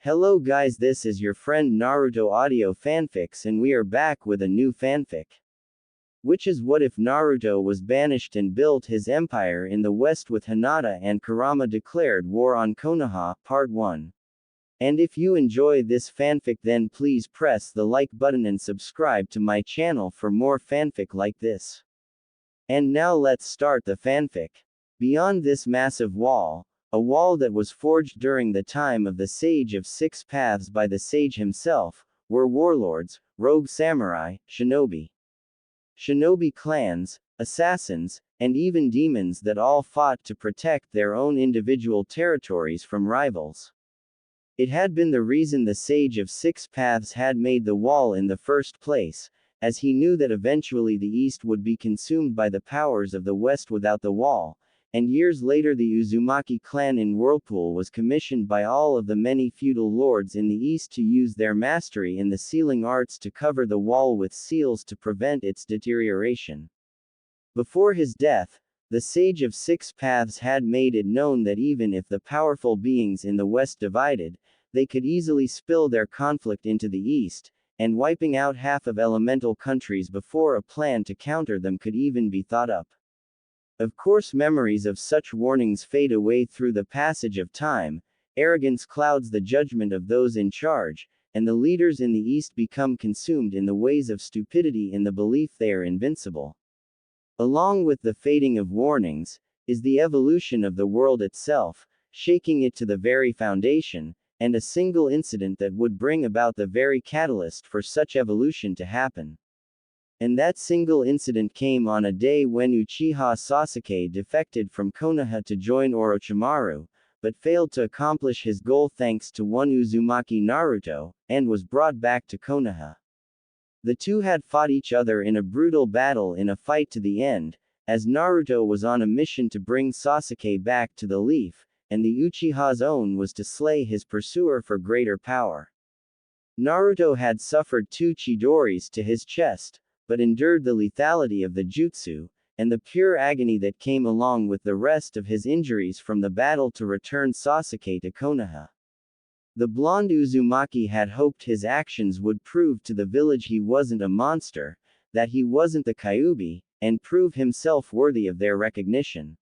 Hello guys, this is your friend Naruto Audio Fanfics and we are back with a new fanfic. Which is what if Naruto was banished and built his empire in the West with Hinata and Kurama declared war on Konoha, Part 1. And if you enjoy this fanfic then please press the like button and subscribe to my channel for more fanfic like this. And now let's start the fanfic. Beyond this massive wall, a wall that was forged during the time of the Sage of Six Paths by the sage himself, were warlords, rogue samurai, shinobi clans, assassins, and even demons that all fought to protect their own individual territories from rivals. It had been the reason the Sage of Six Paths had made the wall in the first place, as he knew that eventually the East would be consumed by the powers of the West without the wall. And years later the Uzumaki clan in Whirlpool was commissioned by all of the many feudal lords in the east to use their mastery in the sealing arts to cover the wall with seals to prevent its deterioration. Before his death, the Sage of Six Paths had made it known that even if the powerful beings in the west divided, they could easily spill their conflict into the east, and wiping out half of elemental countries before a plan to counter them could even be thought up. Of course, memories of such warnings fade away through the passage of time, arrogance clouds the judgment of those in charge, and the leaders in the East become consumed in the ways of stupidity in the belief they are invincible. Along with the fading of warnings, is the evolution of the world itself, shaking it to the very foundation, and a single incident that would bring about the very catalyst for such evolution to happen. And that single incident came on a day when Uchiha Sasuke defected from Konoha to join Orochimaru, but failed to accomplish his goal thanks to one Uzumaki Naruto, and was brought back to Konoha. The two had fought each other in a brutal battle in a fight to the end, as Naruto was on a mission to bring Sasuke back to the leaf, and the Uchiha's own was to slay his pursuer for greater power. Naruto had suffered 2 Chidoris to his chest, but endured the lethality of the jutsu, and the pure agony that came along with the rest of his injuries from the battle to return Sasuke to Konoha. The blonde Uzumaki had hoped his actions would prove to the village he wasn't a monster, that he wasn't the Kyuubi, and prove himself worthy of their recognition.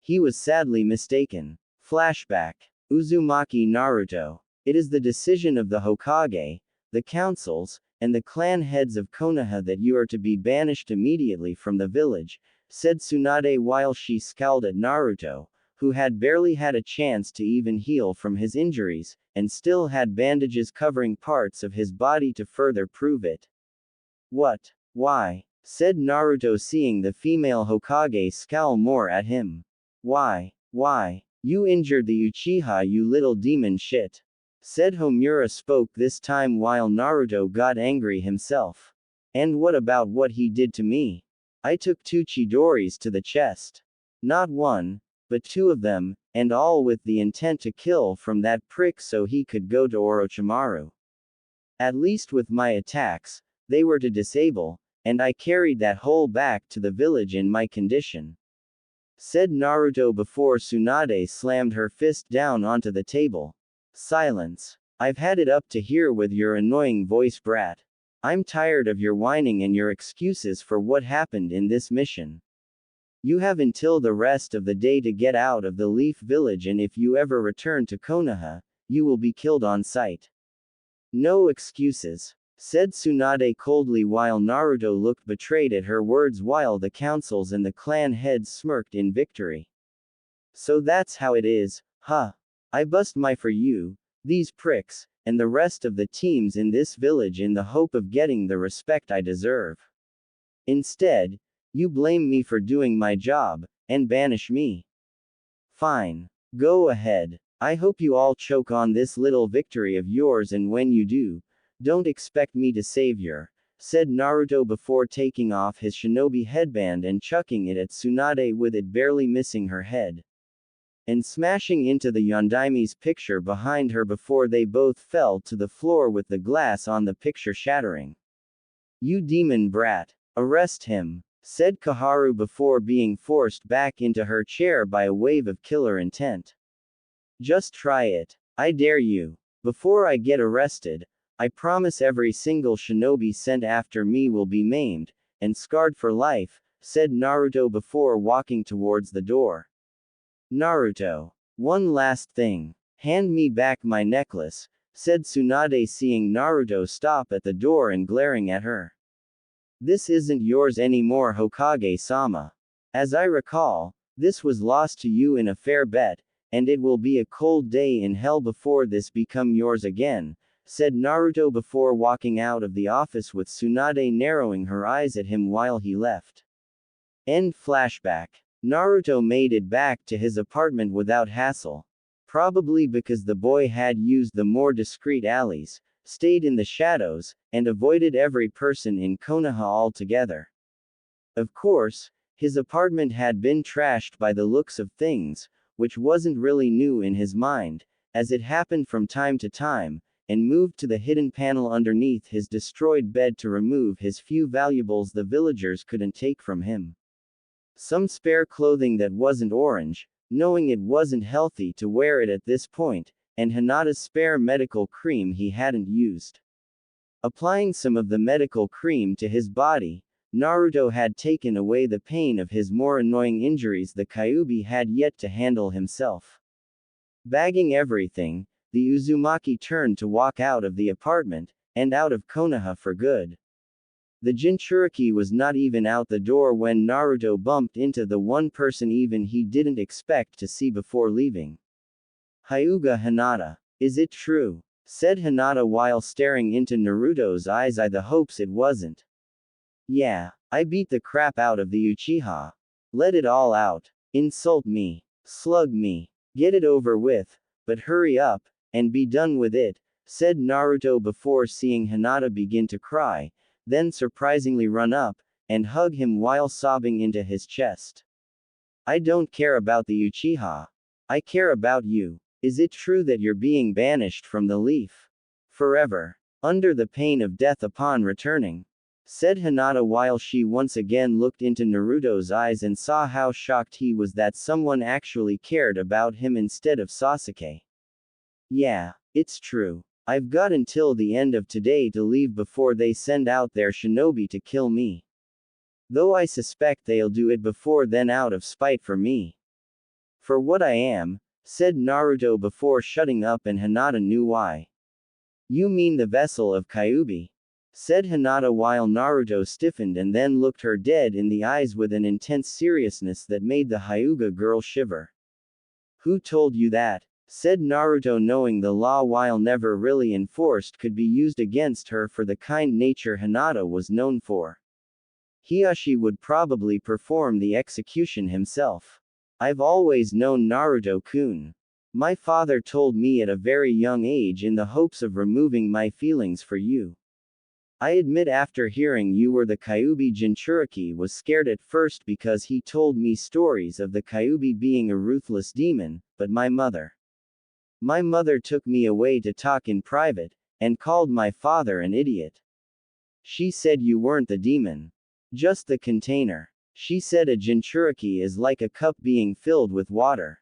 He was sadly mistaken. Flashback. Uzumaki Naruto. It is the decision of the Hokage, the councils, and the clan heads of Konoha that you are to be banished immediately from the village, said Tsunade while she scowled at Naruto, who had barely had a chance to even heal from his injuries, and still had bandages covering parts of his body to further prove it. What? Why? Said Naruto, seeing the female Hokage scowl more at him. Why? You injured the Uchiha, you little demon shit. Said Homura, spoke this time while Naruto got angry himself. And what about what he did to me? I took 2 Chidoris to the chest. Not 1, but 2 of them, and all with the intent to kill from that prick so he could go to Orochimaru. At least with my attacks, they were to disable, and I carried that hole back to the village in my condition. Said Naruto before Tsunade slammed her fist down onto the table. Silence. I've had it up to here with your annoying voice, brat. I'm tired of your whining and your excuses for what happened in this mission. You have until the rest of the day to get out of the Leaf Village, and if you ever return to Konoha, you will be killed on sight. No excuses, said Tsunade coldly while Naruto looked betrayed at her words while the councils and the clan heads smirked in victory. So that's how it is, huh? I bust my for you, these pricks, and the rest of the teams in this village in the hope of getting the respect I deserve. Instead, you blame me for doing my job, and banish me. Fine. Go ahead. I hope you all choke on this little victory of yours, and when you do, don't expect me to save you, said Naruto before taking off his shinobi headband and chucking it at Tsunade with it barely missing her head. And smashing into the Yondaime's picture behind her before they both fell to the floor with the glass on the picture shattering. You demon brat. Arrest him, said Kaharu before being forced back into her chair by a wave of killer intent. Just try it. I dare you. Before I get arrested, I promise every single shinobi sent after me will be maimed and scarred for life, said Naruto before walking towards the door. Naruto. One last thing. Hand me back my necklace, said Tsunade seeing Naruto stop at the door and glaring at her. This isn't yours anymore, Hokage-sama. As I recall, this was lost to you in a fair bet, and it will be a cold day in hell before this become yours again, said Naruto before walking out of the office with Tsunade narrowing her eyes at him while he left. End flashback. Naruto made it back to his apartment without hassle. Probably because the boy had used the more discreet alleys, stayed in the shadows, and avoided every person in Konoha altogether. Of course, his apartment had been trashed by the looks of things, which wasn't really new in his mind, as it happened from time to time, and moved to the hidden panel underneath his destroyed bed to remove his few valuables the villagers couldn't take from him. Some spare clothing that wasn't orange, knowing it wasn't healthy to wear it at this point, and Hinata's spare medical cream he hadn't used. Applying some of the medical cream to his body, Naruto had taken away the pain of his more annoying injuries the Kyuubi had yet to handle himself. Bagging everything, the Uzumaki turned to walk out of the apartment, and out of Konoha for good. The Jinchuriki was not even out the door when Naruto bumped into the one person even he didn't expect to see before leaving. Hyuga Hinata. Is it true? Said Hinata while staring into Naruto's eyes. I the hopes it wasn't. Yeah, I beat the crap out of the Uchiha. Let it all out. Insult me. Slug me. Get it over with, but hurry up, and be done with it, said Naruto before seeing Hinata begin to cry, then surprisingly run up, and hug him while sobbing into his chest. I don't care about the Uchiha. I care about you. Is it true that you're being banished from the leaf? Forever. Under the pain of death upon returning? Said Hinata while she once again looked into Naruto's eyes and saw how shocked he was that someone actually cared about him instead of Sasuke. Yeah, it's true. I've got until the end of today to leave before they send out their shinobi to kill me. Though I suspect they'll do it before then out of spite for me. For what I am, said Naruto before shutting up, and Hinata knew why. You mean the vessel of Kyuubi? Said Hinata while Naruto stiffened and then looked her dead in the eyes with an intense seriousness that made the Hyuga girl shiver. Who told you that? Said Naruto, knowing the law while never really enforced could be used against her for the kind nature Hinata was known for. Hiashi would probably perform the execution himself. I've always known Naruto-kun. My father told me at a very young age in the hopes of removing my feelings for you. I admit after hearing you were the Kyuubi Jinchuriki was scared at first because he told me stories of the Kyuubi being a ruthless demon, but my mother took me away to talk in private, and called my father an idiot. She said you weren't the demon. Just the container. She said a Jinchuriki is like a cup being filled with water.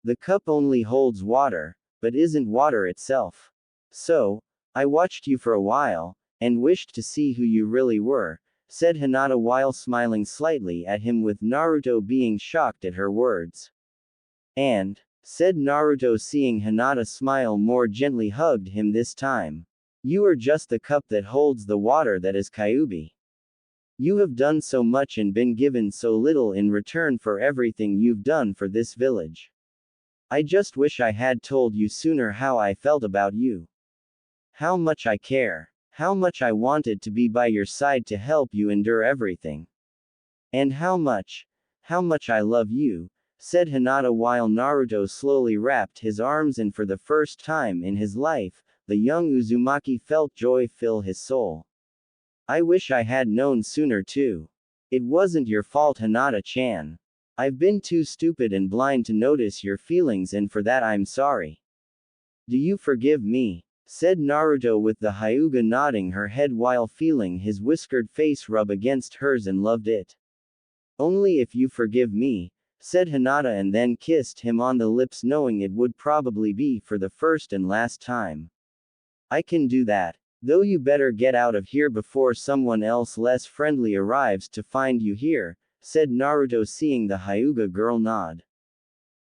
The cup only holds water, but isn't water itself. So, I watched you for a while, and wished to see who you really were, said Hinata while smiling slightly at him with Naruto being shocked at her words. And, said Naruto seeing Hinata smile more gently, hugged him this time. You are just the cup that holds the water that is Kyuubi. You have done so much and been given so little in return for everything you've done for this village. I just wish I had told you sooner how I felt about you. How much I care. How much I wanted to be by your side to help you endure everything. And how much I love you, said Hinata while Naruto slowly wrapped his arms, and for the first time in his life, the young Uzumaki felt joy fill his soul. I wish I had known sooner too. It wasn't your fault, Hinata-chan. I've been too stupid and blind to notice your feelings, and for that I'm sorry. Do you forgive me? Said Naruto with the Hyuga nodding her head while feeling his whiskered face rub against hers, and loved it. Only if you forgive me, said Hinata and then kissed him on the lips knowing it would probably be for the first and last time. I can do that. Though you better get out of here before someone else less friendly arrives to find you here, said Naruto seeing the Hyuga girl nod.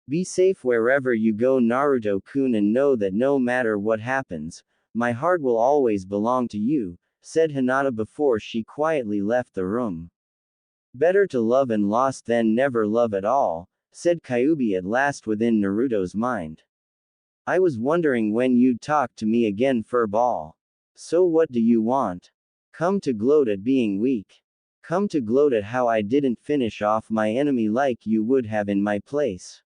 Be safe wherever you go Naruto-kun and know that no matter what happens, my heart will always belong to you, said Hinata before she quietly left the room. Better to love and lost than never love at all, said Kyuubi at last within Naruto's mind. I was wondering when you'd talk to me again furball. So what do you want? Come to gloat at being weak. Come to gloat at how I didn't finish off my enemy like you would have in my place.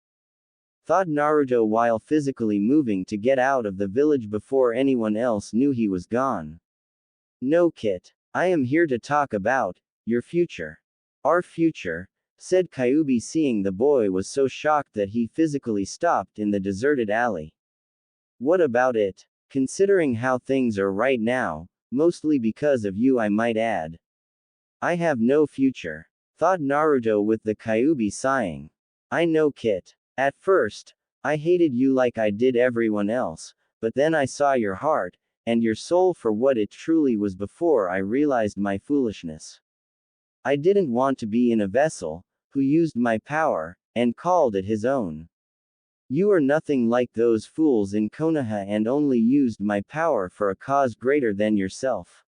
Thought Naruto while physically moving to get out of the village before anyone else knew he was gone. No Kit. I am here to talk about your future. Our future, said Kyuubi seeing the boy was so shocked that he physically stopped in the deserted alley. What about it? Considering how things are right now, mostly because of you I might add. I have no future. Thought Naruto with the Kyuubi sighing. I know Kit. At first, I hated you like I did everyone else, but then I saw your heart, and your soul for what it truly was before I realized my foolishness. I didn't want to be in a vessel, who used my power, and called it his own. You are nothing like those fools in Konaha and only used my power for a cause greater than yourself.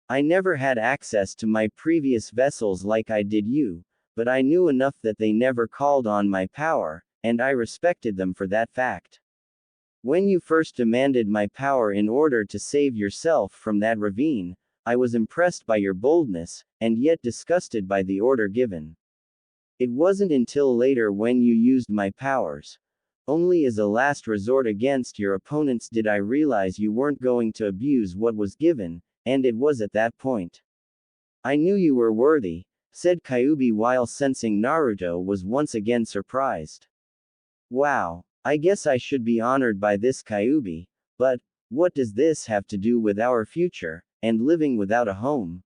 I never had access to my previous vessels like I did you, but I knew enough that they never called on my power, and I respected them for that fact. When you first demanded my power in order to save yourself from that ravine, I was impressed by your boldness, and yet disgusted by the order given. It wasn't until later when you used my powers, only as a last resort against your opponents did I realize you weren't going to abuse what was given, and it was at that point. I knew you were worthy, said Kyuubi while sensing Naruto was once again surprised. Wow, I guess I should be honored by this Kyuubi, but what does this have to do with our future, and living without a home?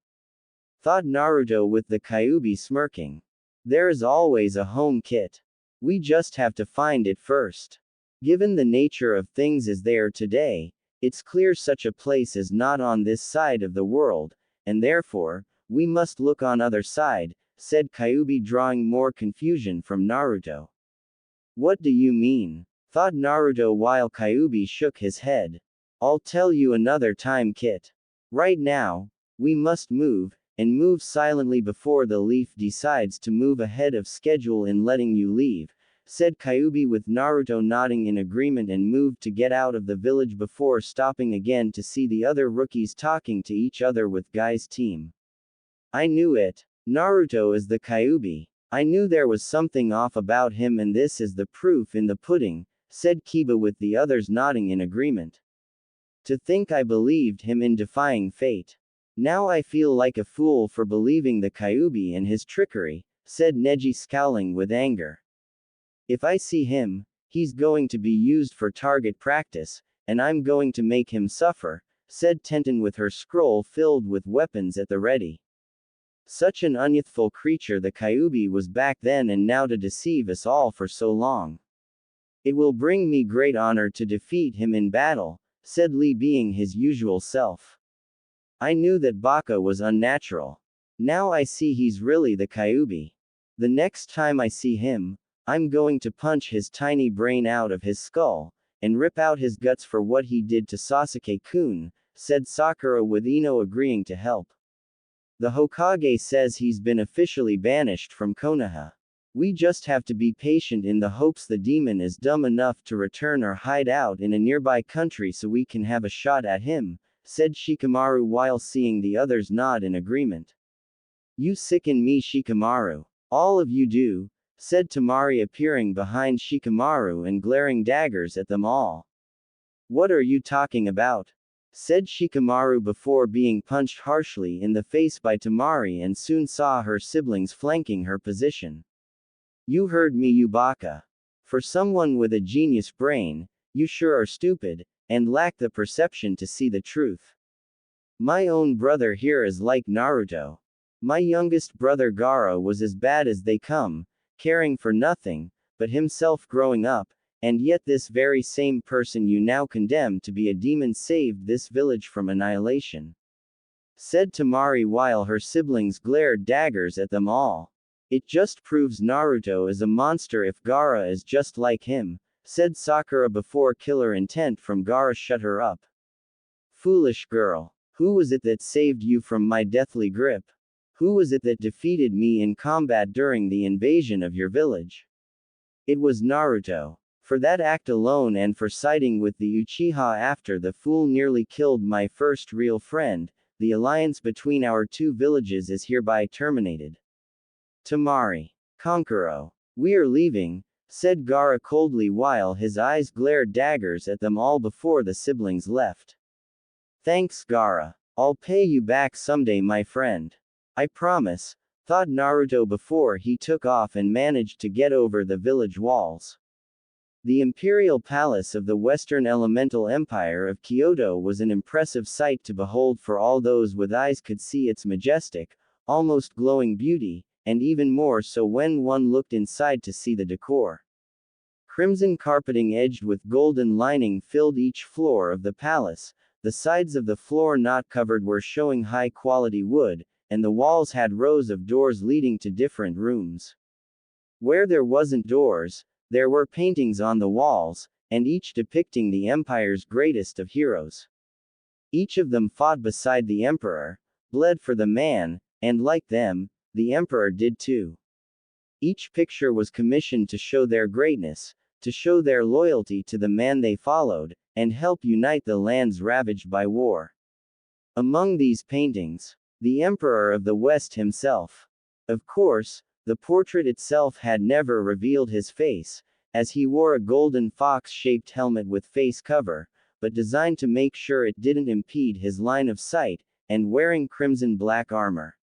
Thought Naruto with the Kyuubi smirking. There is always a home Kit. We just have to find it first. Given the nature of things as they are today, it's clear such a place is not on this side of the world, and therefore, we must look on other side, said Kyuubi drawing more confusion from Naruto. What do you mean? Thought Naruto while Kyuubi shook his head. I'll tell you another time Kit. Right now, we must move, and move silently before the leaf decides to move ahead of schedule in letting you leave, said Kyuubi with Naruto nodding in agreement and moved to get out of the village before stopping again to see the other rookies talking to each other with Guy's team. I knew it. Naruto is the Kyuubi. I knew there was something off about him and this is the proof in the pudding, said Kiba with the others nodding in agreement. To think I believed him in defying fate. Now I feel like a fool for believing the Kyuubi and his trickery, said Neji scowling with anger. If I see him, he's going to be used for target practice, and I'm going to make him suffer, said Tenten with her scroll filled with weapons at the ready. Such an unyouthful creature the Kyuubi was back then and now to deceive us all for so long. It will bring me great honor to defeat him in battle, said Lee being his usual self. I knew that Baka was unnatural. Now I see he's really the Kyuubi. The next time I see him, I'm going to punch his tiny brain out of his skull, and rip out his guts for what he did to Sasuke-kun, said Sakura with Ino agreeing to help. The Hokage says he's been officially banished from Konoha. We just have to be patient in the hopes the demon is dumb enough to return or hide out in a nearby country so we can have a shot at him, said Shikamaru while seeing the others nod in agreement. You sicken me Shikamaru. All of you do, said Tamari appearing behind Shikamaru and glaring daggers at them all. What are you talking about? Said Shikamaru before being punched harshly in the face by Tamari and soon saw her siblings flanking her position. You heard me you baka. For someone with a genius brain, you sure are stupid, and lack the perception to see the truth. My own brother here is like Naruto. My youngest brother Gaara was as bad as they come, caring for nothing, but himself growing up, and yet this very same person you now condemn to be a demon saved this village from annihilation," said Temari while her siblings glared daggers at them all. "It just proves Naruto is a monster if Gaara is just like him," said Sakura before killer intent from Gaara shut her up. "Foolish girl. Who was it that saved you from my deathly grip? Who was it that defeated me in combat during the invasion of your village?" "It was Naruto. For that act alone and for siding with the Uchiha after the fool nearly killed my first real friend, the alliance between our two villages is hereby terminated." Temari. "Kankuro. We are leaving," said Gaara coldly while his eyes glared daggers at them all before the siblings left. "Thanks Gaara. I'll pay you back someday my friend. I promise," thought Naruto before he took off and managed to get over the village walls. The imperial palace of the Western Elemental Empire of Kyoto was an impressive sight to behold for all those with eyes could see its majestic, almost glowing beauty, and even more so when one looked inside to see the decor. Crimson carpeting edged with golden lining filled each floor of the palace, the sides of the floor not covered were showing high-quality wood, and the walls had rows of doors leading to different rooms. Where there wasn't doors, there were paintings on the walls, and each depicting the empire's greatest of heroes. Each of them fought beside the emperor, bled for the man, and like them, the emperor did too. Each picture was commissioned to show their greatness, to show their loyalty to the man they followed, and help unite the lands ravaged by war. Among these paintings, the Emperor of the West himself. Of course, the portrait itself had never revealed his face, as he wore a golden fox-shaped helmet with face cover, but designed to make sure it didn't impede his line of sight, and wearing crimson black armor.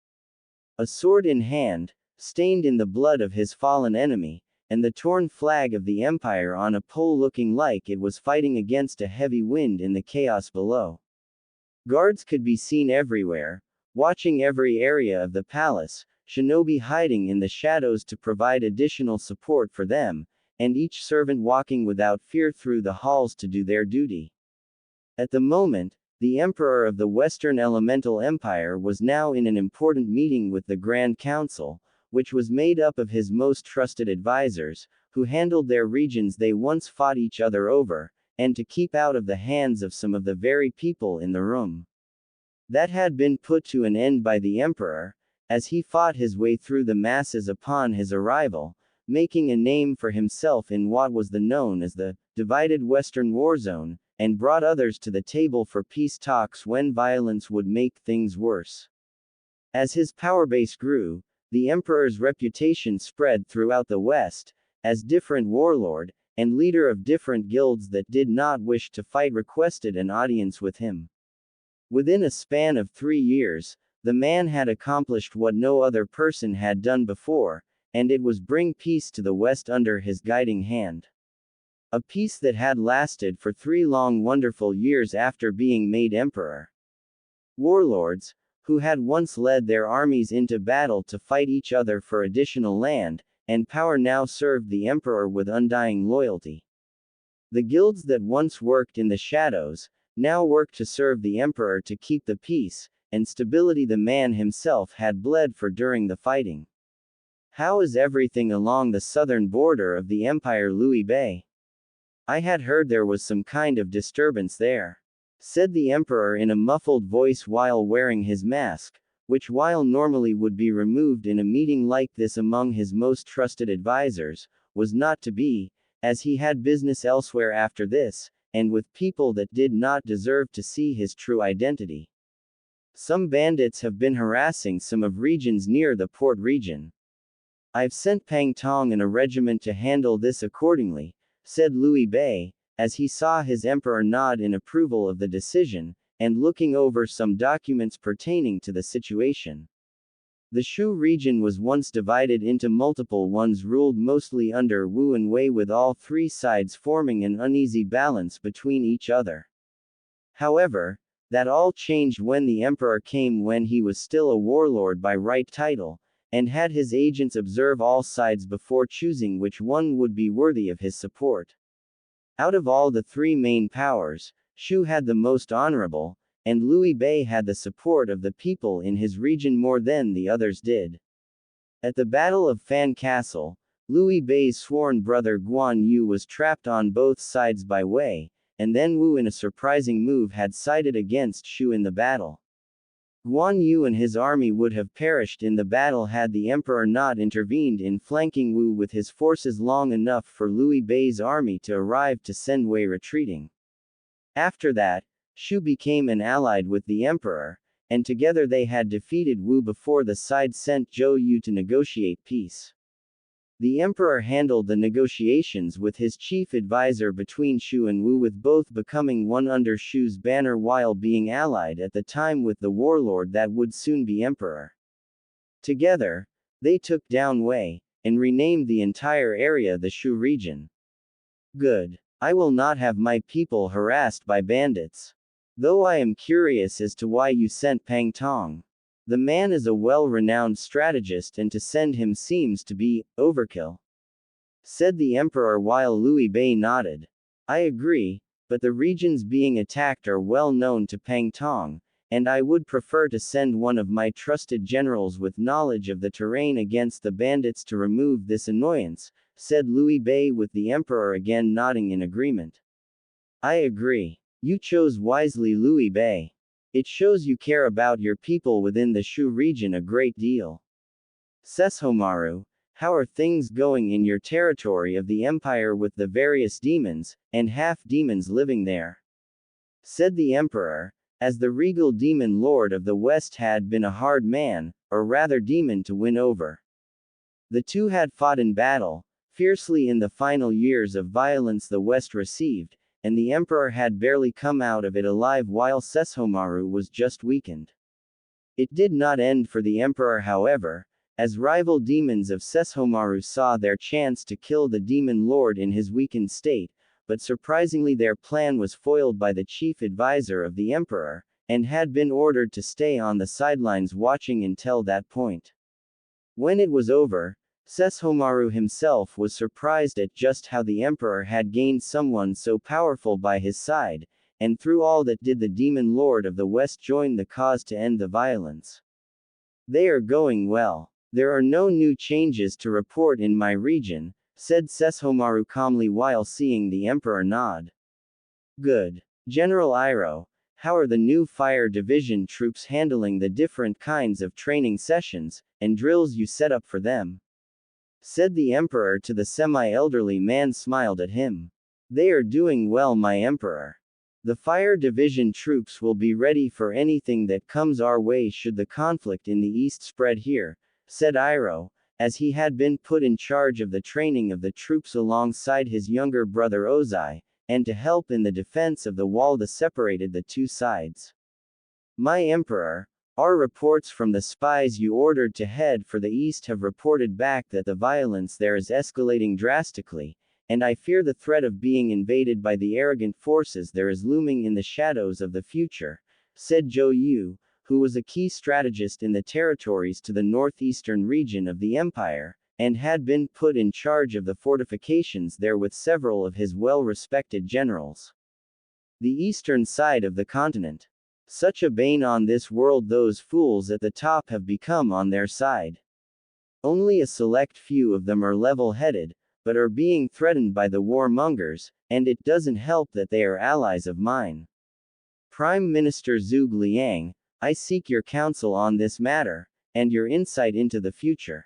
A sword in hand, stained in the blood of his fallen enemy, and the torn flag of the Empire on a pole looking like it was fighting against a heavy wind in the chaos below. Guards could be seen everywhere, watching every area of the palace, shinobi hiding in the shadows to provide additional support for them, and each servant walking without fear through the halls to do their duty. At the moment, the Emperor of the Western Elemental Empire was now in an important meeting with the Grand Council, which was made up of his most trusted advisors, who handled their regions they once fought each other over, and to keep out of the hands of some of the very people in the room. That had been put to an end by the Emperor, as he fought his way through the masses upon his arrival, making a name for himself in what was then known as the divided Western War Zone, and brought others to the table for peace talks when violence would make things worse. As his power base grew, the Emperor's reputation spread throughout the West, as different warlord, and leader of different guilds that did not wish to fight requested an audience with him. Within a span of 3 years, the man had accomplished what no other person had done before, and it was bring peace to the West under his guiding hand. A peace that had lasted for 3 long wonderful years after being made emperor. Warlords, who had once led their armies into battle to fight each other for additional land and power, now served the emperor with undying loyalty. The guilds that once worked in the shadows, now worked to serve the emperor to keep the peace and stability the man himself had bled for during the fighting. "How is everything along the southern border of the empire, Louis Bay? I had heard there was some kind of disturbance there," said the emperor in a muffled voice while wearing his mask, which while normally would be removed in a meeting like this among his most trusted advisors, was not to be, as he had business elsewhere after this, and with people that did not deserve to see his true identity. "Some bandits have been harassing some of regions near the port region. I've sent Pang Tong and a regiment to handle this accordingly," said Louis Bay, as he saw his emperor nod in approval of the decision, and looking over some documents pertaining to the situation. The Shu region was once divided into multiple ones ruled mostly under Wu and Wei, with all 3 sides forming an uneasy balance between each other. However, that all changed when the emperor came, when he was still a warlord by right title, and had his agents observe all sides before choosing which one would be worthy of his support. Out of all the three main powers, Shu had the most honorable, and Liu Bei had the support of the people in his region more than the others did. At the Battle of Fan Castle, Liu Bei's sworn brother Guan Yu was trapped on both sides by Wei, and then Wu in a surprising move had sided against Shu in the battle. Guan Yu and his army would have perished in the battle had the emperor not intervened in flanking Wu with his forces long enough for Liu Bei's army to arrive to send Wei retreating. After that, Shu became an allied with the emperor, and together they had defeated Wu before the side sent Zhou Yu to negotiate peace. The emperor handled the negotiations with his chief advisor between Shu and Wu, with both becoming one under Shu's banner while being allied at the time with the warlord that would soon be emperor. Together, they took down Wei, and renamed the entire area the Shu region. Good. I will not have my people harassed by bandits. Though I am curious as to why you sent Pang Tong. The man is a well-renowned strategist, and to send him seems to be overkill, said the emperor while Liu Bei nodded. I agree, but the regions being attacked are well known to Pang Tong, and I would prefer to send one of my trusted generals with knowledge of the terrain against the bandits to remove this annoyance, said Liu Bei with the emperor again nodding in agreement. I agree. You chose wisely, Liu Bei. It shows you care about your people within the Shu region a great deal. HisEmpire, how are things going in your territory of the empire with the various demons, and half-demons living there? Said the emperor, as the regal demon lord of the West had been a hard man, or rather demon to win over. The two had fought in battle, fiercely in the final years of violence the West received, and the emperor had barely come out of it alive while HisEmpire was just weakened. It did not end for the emperor, however, as rival demons of HisEmpire saw their chance to kill the demon lord in his weakened state, but surprisingly their plan was foiled by the chief advisor of the emperor, and had been ordered to stay on the sidelines watching until that point. When it was over, HisEmpire himself was surprised at just how the emperor had gained someone so powerful by his side, and through all that did the demon lord of the West join the cause to end the violence. They are going well. There are no new changes to report in my region, said HisEmpire calmly while seeing the emperor nod. Good. General Iroh, how are the new fire division troops handling the different kinds of training sessions and drills you set up for them? Said the emperor to the semi-elderly man smiled at him. They are doing well, my emperor. The fire division troops will be ready for anything that comes our way should the conflict in the east spread here, said Iroh, as he had been put in charge of the training of the troops alongside his younger brother Ozai, and to help in the defense of the wall that separated the two sides. My emperor, our reports from the spies you ordered to head for the east have reported back that the violence there is escalating drastically, and I fear the threat of being invaded by the arrogant forces there is looming in the shadows of the future, said Zhou Yu, who was a key strategist in the territories to the northeastern region of the empire, and had been put in charge of the fortifications there with several of his well-respected generals. The eastern side of the continent. Such a bane on this world, those fools at the top have become on their side. Only a select few of them are level-headed, but are being threatened by the warmongers, and it doesn't help that they are allies of mine. Prime Minister Zhuge Liang, I seek your counsel on this matter, and your insight into the future.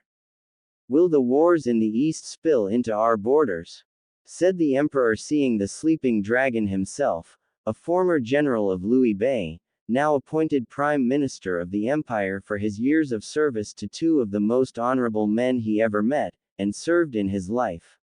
Will the wars in the east spill into our borders? Said the emperor, seeing the sleeping dragon himself, a former general of Liu Bei, now appointed Prime Minister of the Empire for his years of service to two of the most honorable men he ever met, and served in his life.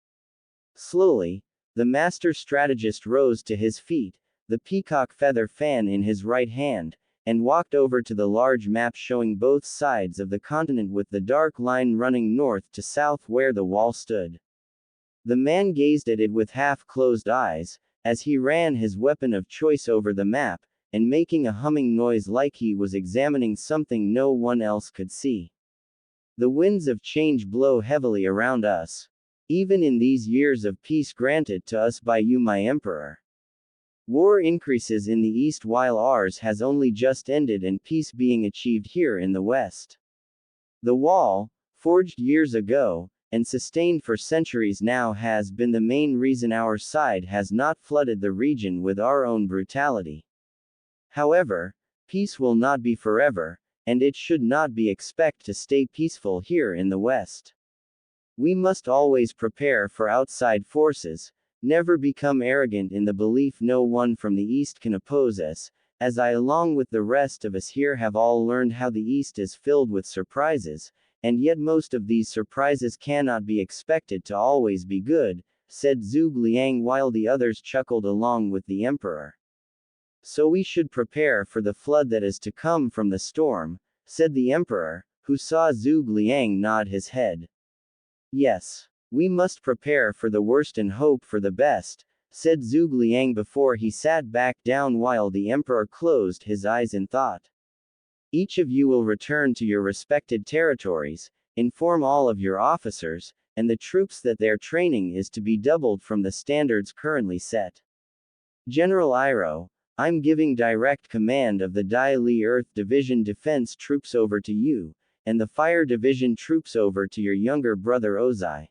Slowly, the master strategist rose to his feet, the peacock feather fan in his right hand, and walked over to the large map showing both sides of the continent with the dark line running north to south where the wall stood. The man gazed at it with half-closed eyes, as he ran his weapon of choice over the map, and making a humming noise like he was examining something no one else could see. The winds of change blow heavily around us. Even in these years of peace granted to us by you, my emperor. War increases in the east while ours has only just ended and peace being achieved here in the west. The wall, forged years ago, and sustained for centuries now has been the main reason our side has not flooded the region with our own brutality. However, peace will not be forever, and it should not be expected to stay peaceful here in the west. We must always prepare for outside forces, never become arrogant in the belief no one from the East can oppose us, as I along with the rest of us here have all learned how the East is filled with surprises, and yet most of these surprises cannot be expected to always be good, said Zhuge Liang while the others chuckled along with the emperor. So we should prepare for the flood that is to come from the storm, said the emperor, who saw Zhuge Liang nod his head. Yes. We must prepare for the worst and hope for the best, said Zhuge Liang before he sat back down while the emperor closed his eyes in thought. Each of you will return to your respected territories, inform all of your officers, and the troops that their training is to be doubled from the standards currently set. General Iroh, I'm giving direct command of the Dai Li Earth Division defense troops over to you, and the Fire Division troops over to your younger brother Ozai.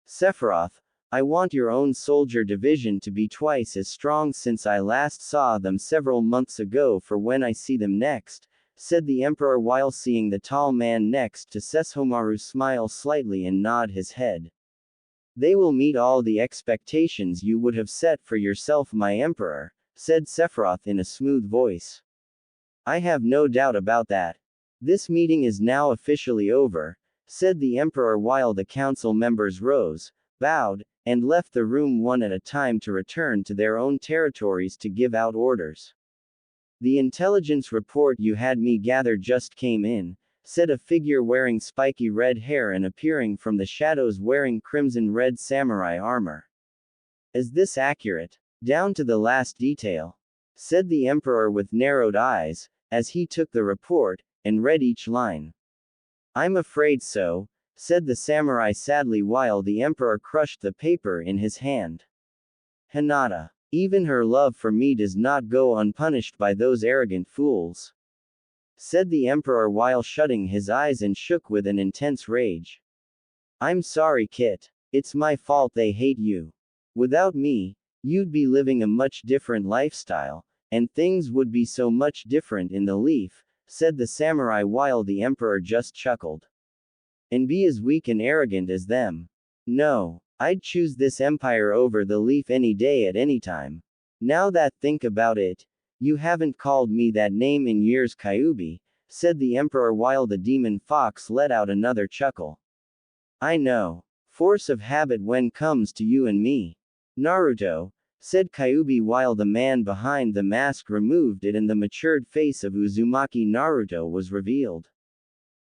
Sephiroth, I want your own soldier division to be twice as strong since I last saw them several months ago for when I see them next, said the emperor while seeing the tall man next to Sesshomaru smile slightly and nod his head. They will meet all the expectations you would have set for yourself, my emperor, said Sephiroth in a smooth voice. I have no doubt about that. This meeting is now officially over, said the emperor while the council members rose, bowed, and left the room one at a time to return to their own territories to give out orders. The intelligence report you had me gather just came in, said a figure wearing spiky red hair and appearing from the shadows wearing crimson-red samurai armor. Is this accurate? Down to the last detail? Said the emperor with narrowed eyes, as he took the report, and read each line. I'm afraid so, said the samurai sadly while the emperor crushed the paper in his hand. Hinata. Even her love for me does not go unpunished by those arrogant fools, said the emperor while shutting his eyes and shook with an intense rage. I'm sorry, Kit. It's my fault they hate you. Without me, you'd be living a much different lifestyle, and things would be so much different in the Leaf, said the samurai while the emperor just chuckled. And be as weak and arrogant as them. No, I'd choose this empire over the Leaf any day at any time. Now that think about it, you haven't called me that name in years, Kyuubi, said the emperor while the demon fox let out another chuckle. I know. Force of habit when comes to you and me. Naruto, said Kyuubi while the man behind the mask removed it and the matured face of Uzumaki Naruto was revealed.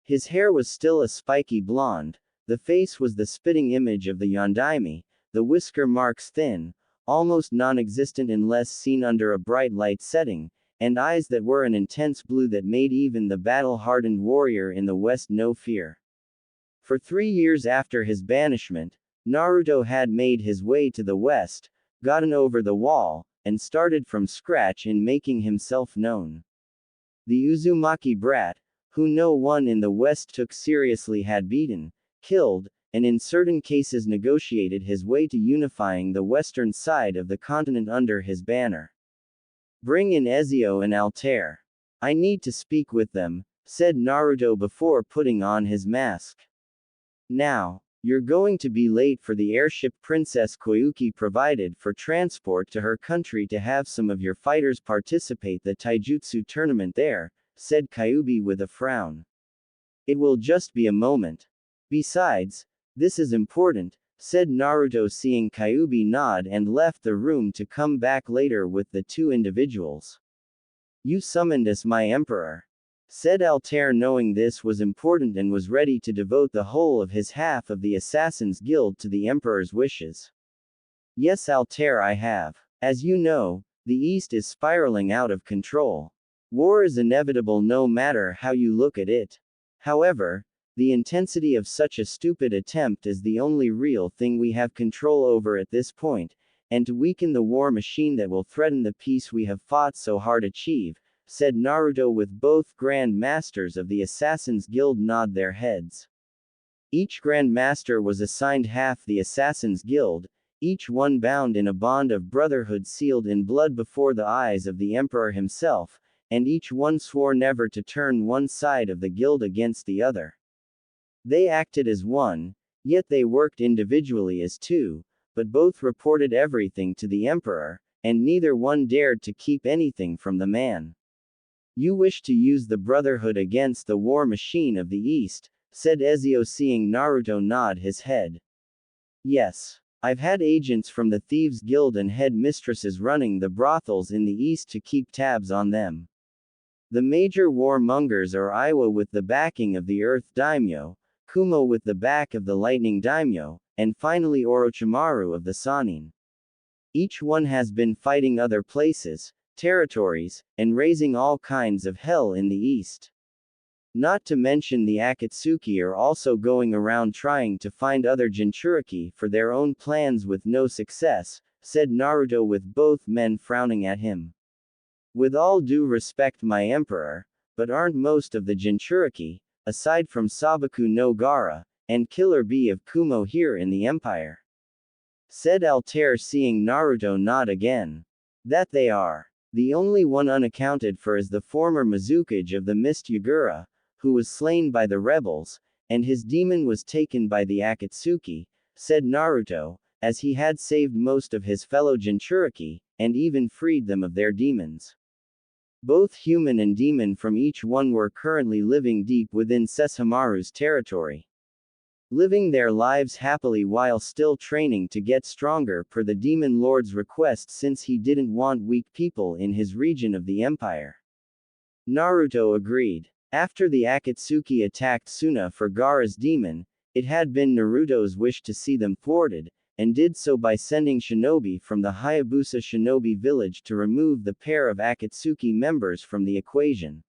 His hair was still a spiky blonde, the face was the spitting image of the Yondaime, the whisker marks thin, almost non-existent unless seen under a bright light setting, and eyes that were an intense blue that made even the battle-hardened warrior in the West no fear. For 3 years after his banishment, Naruto had made his way to the West, gotten over the wall, and started from scratch in making himself known. The Uzumaki brat, who no one in the West took seriously, had beaten, killed, and in certain cases negotiated his way to unifying the western side of the continent under his banner. Bring in Ezio and Altair. I need to speak with them, said Naruto before putting on his mask. Now, you're going to be late for the airship Princess Koyuki provided for transport to her country to have some of your fighters participate the taijutsu tournament there, said Kyuubi with a frown. It will just be a moment. Besides, this is important, said Naruto seeing Kyuubi nod and left the room to come back later with the 2 individuals. You summoned us, my emperor, said Altair knowing this was important and was ready to devote the whole of his half of the Assassin's Guild to the Emperor's wishes. Yes, Altair, I have. As you know, the East is spiraling out of control. War is inevitable no matter how you look at it. However, The intensity of such a stupid attempt is the only real thing we have control over at this point, and to weaken the war machine that will threaten the peace we have fought so hard achieve, said Naruto, with both Grand Masters of the Assassin's Guild nod their heads. Each Grand Master was assigned half the Assassin's Guild, each one bound in a bond of brotherhood sealed in blood before the eyes of the Emperor himself, and each one swore never to turn one side of the guild against the other. They acted as one, yet they worked individually as two, but both reported everything to the Emperor, and neither one dared to keep anything from the man. You wish to use the Brotherhood against the war machine of the East, said Ezio, seeing Naruto nod his head. Yes. I've had agents from the Thieves Guild and head mistresses running the brothels in the East to keep tabs on them. The major warmongers are Iwa with the backing of the Earth Daimyo, Kumo with the back of the Lightning Daimyo, and finally Orochimaru of the Sannin. Each one has been fighting other places, territories, and raising all kinds of hell in the East. Not to mention the Akatsuki are also going around trying to find other Jinchuriki for their own plans with no success, said Naruto, with both men frowning at him. With all due respect, my Emperor, but aren't most of the Jinchuriki, aside from Sabaku no Gaara, and Killer Bee of Kumo, here in the Empire? Said Altair, seeing Naruto nod again. That they are. The only one unaccounted for is the former Mizukage of the Mist Yagura, who was slain by the rebels, and his demon was taken by the Akatsuki, said Naruto, as he had saved most of his fellow Jinchuriki, and even freed them of their demons. Both human and demon from each one were currently living deep within Sesshomaru's territory. Living their lives happily while still training to get stronger per the Demon Lord's request, since he didn't want weak people in his region of the Empire. Naruto agreed. After the Akatsuki attacked Suna for Gaara's demon, it had been Naruto's wish to see them thwarted, and did so by sending shinobi from the Hayabusa shinobi village to remove the pair of Akatsuki members from the equation.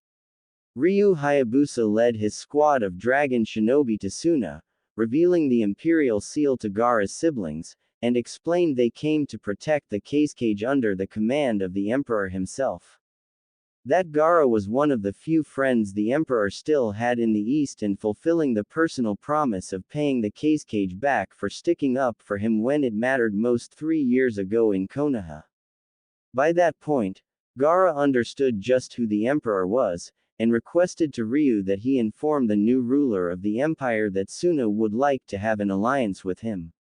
Ryu Hayabusa led his squad of dragon shinobi to Suna, revealing the imperial seal to Gaara's siblings, and explained they came to protect the Cage under the command of the Emperor himself. That Gaara was one of the few friends the Emperor still had in the East, and fulfilling the personal promise of paying the Cage back for sticking up for him when it mattered most 3 years ago in Konaha. By that point, Gaara understood just who the Emperor was, and requested to Ryu that he inform the new ruler of the Empire that Suna would like to have an alliance with him.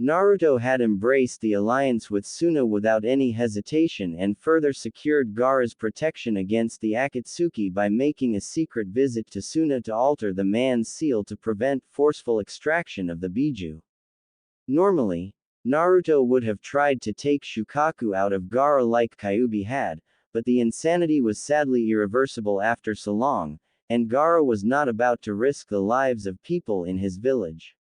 Naruto had embraced the alliance with Suna without any hesitation, and further secured Gaara's protection against the Akatsuki by making a secret visit to Suna to alter the man's seal to prevent forceful extraction of the Biju. Normally, Naruto would have tried to take Shukaku out of Gaara like Kyuubi had, but the insanity was sadly irreversible after so long, and Gaara was not about to risk the lives of people in his village.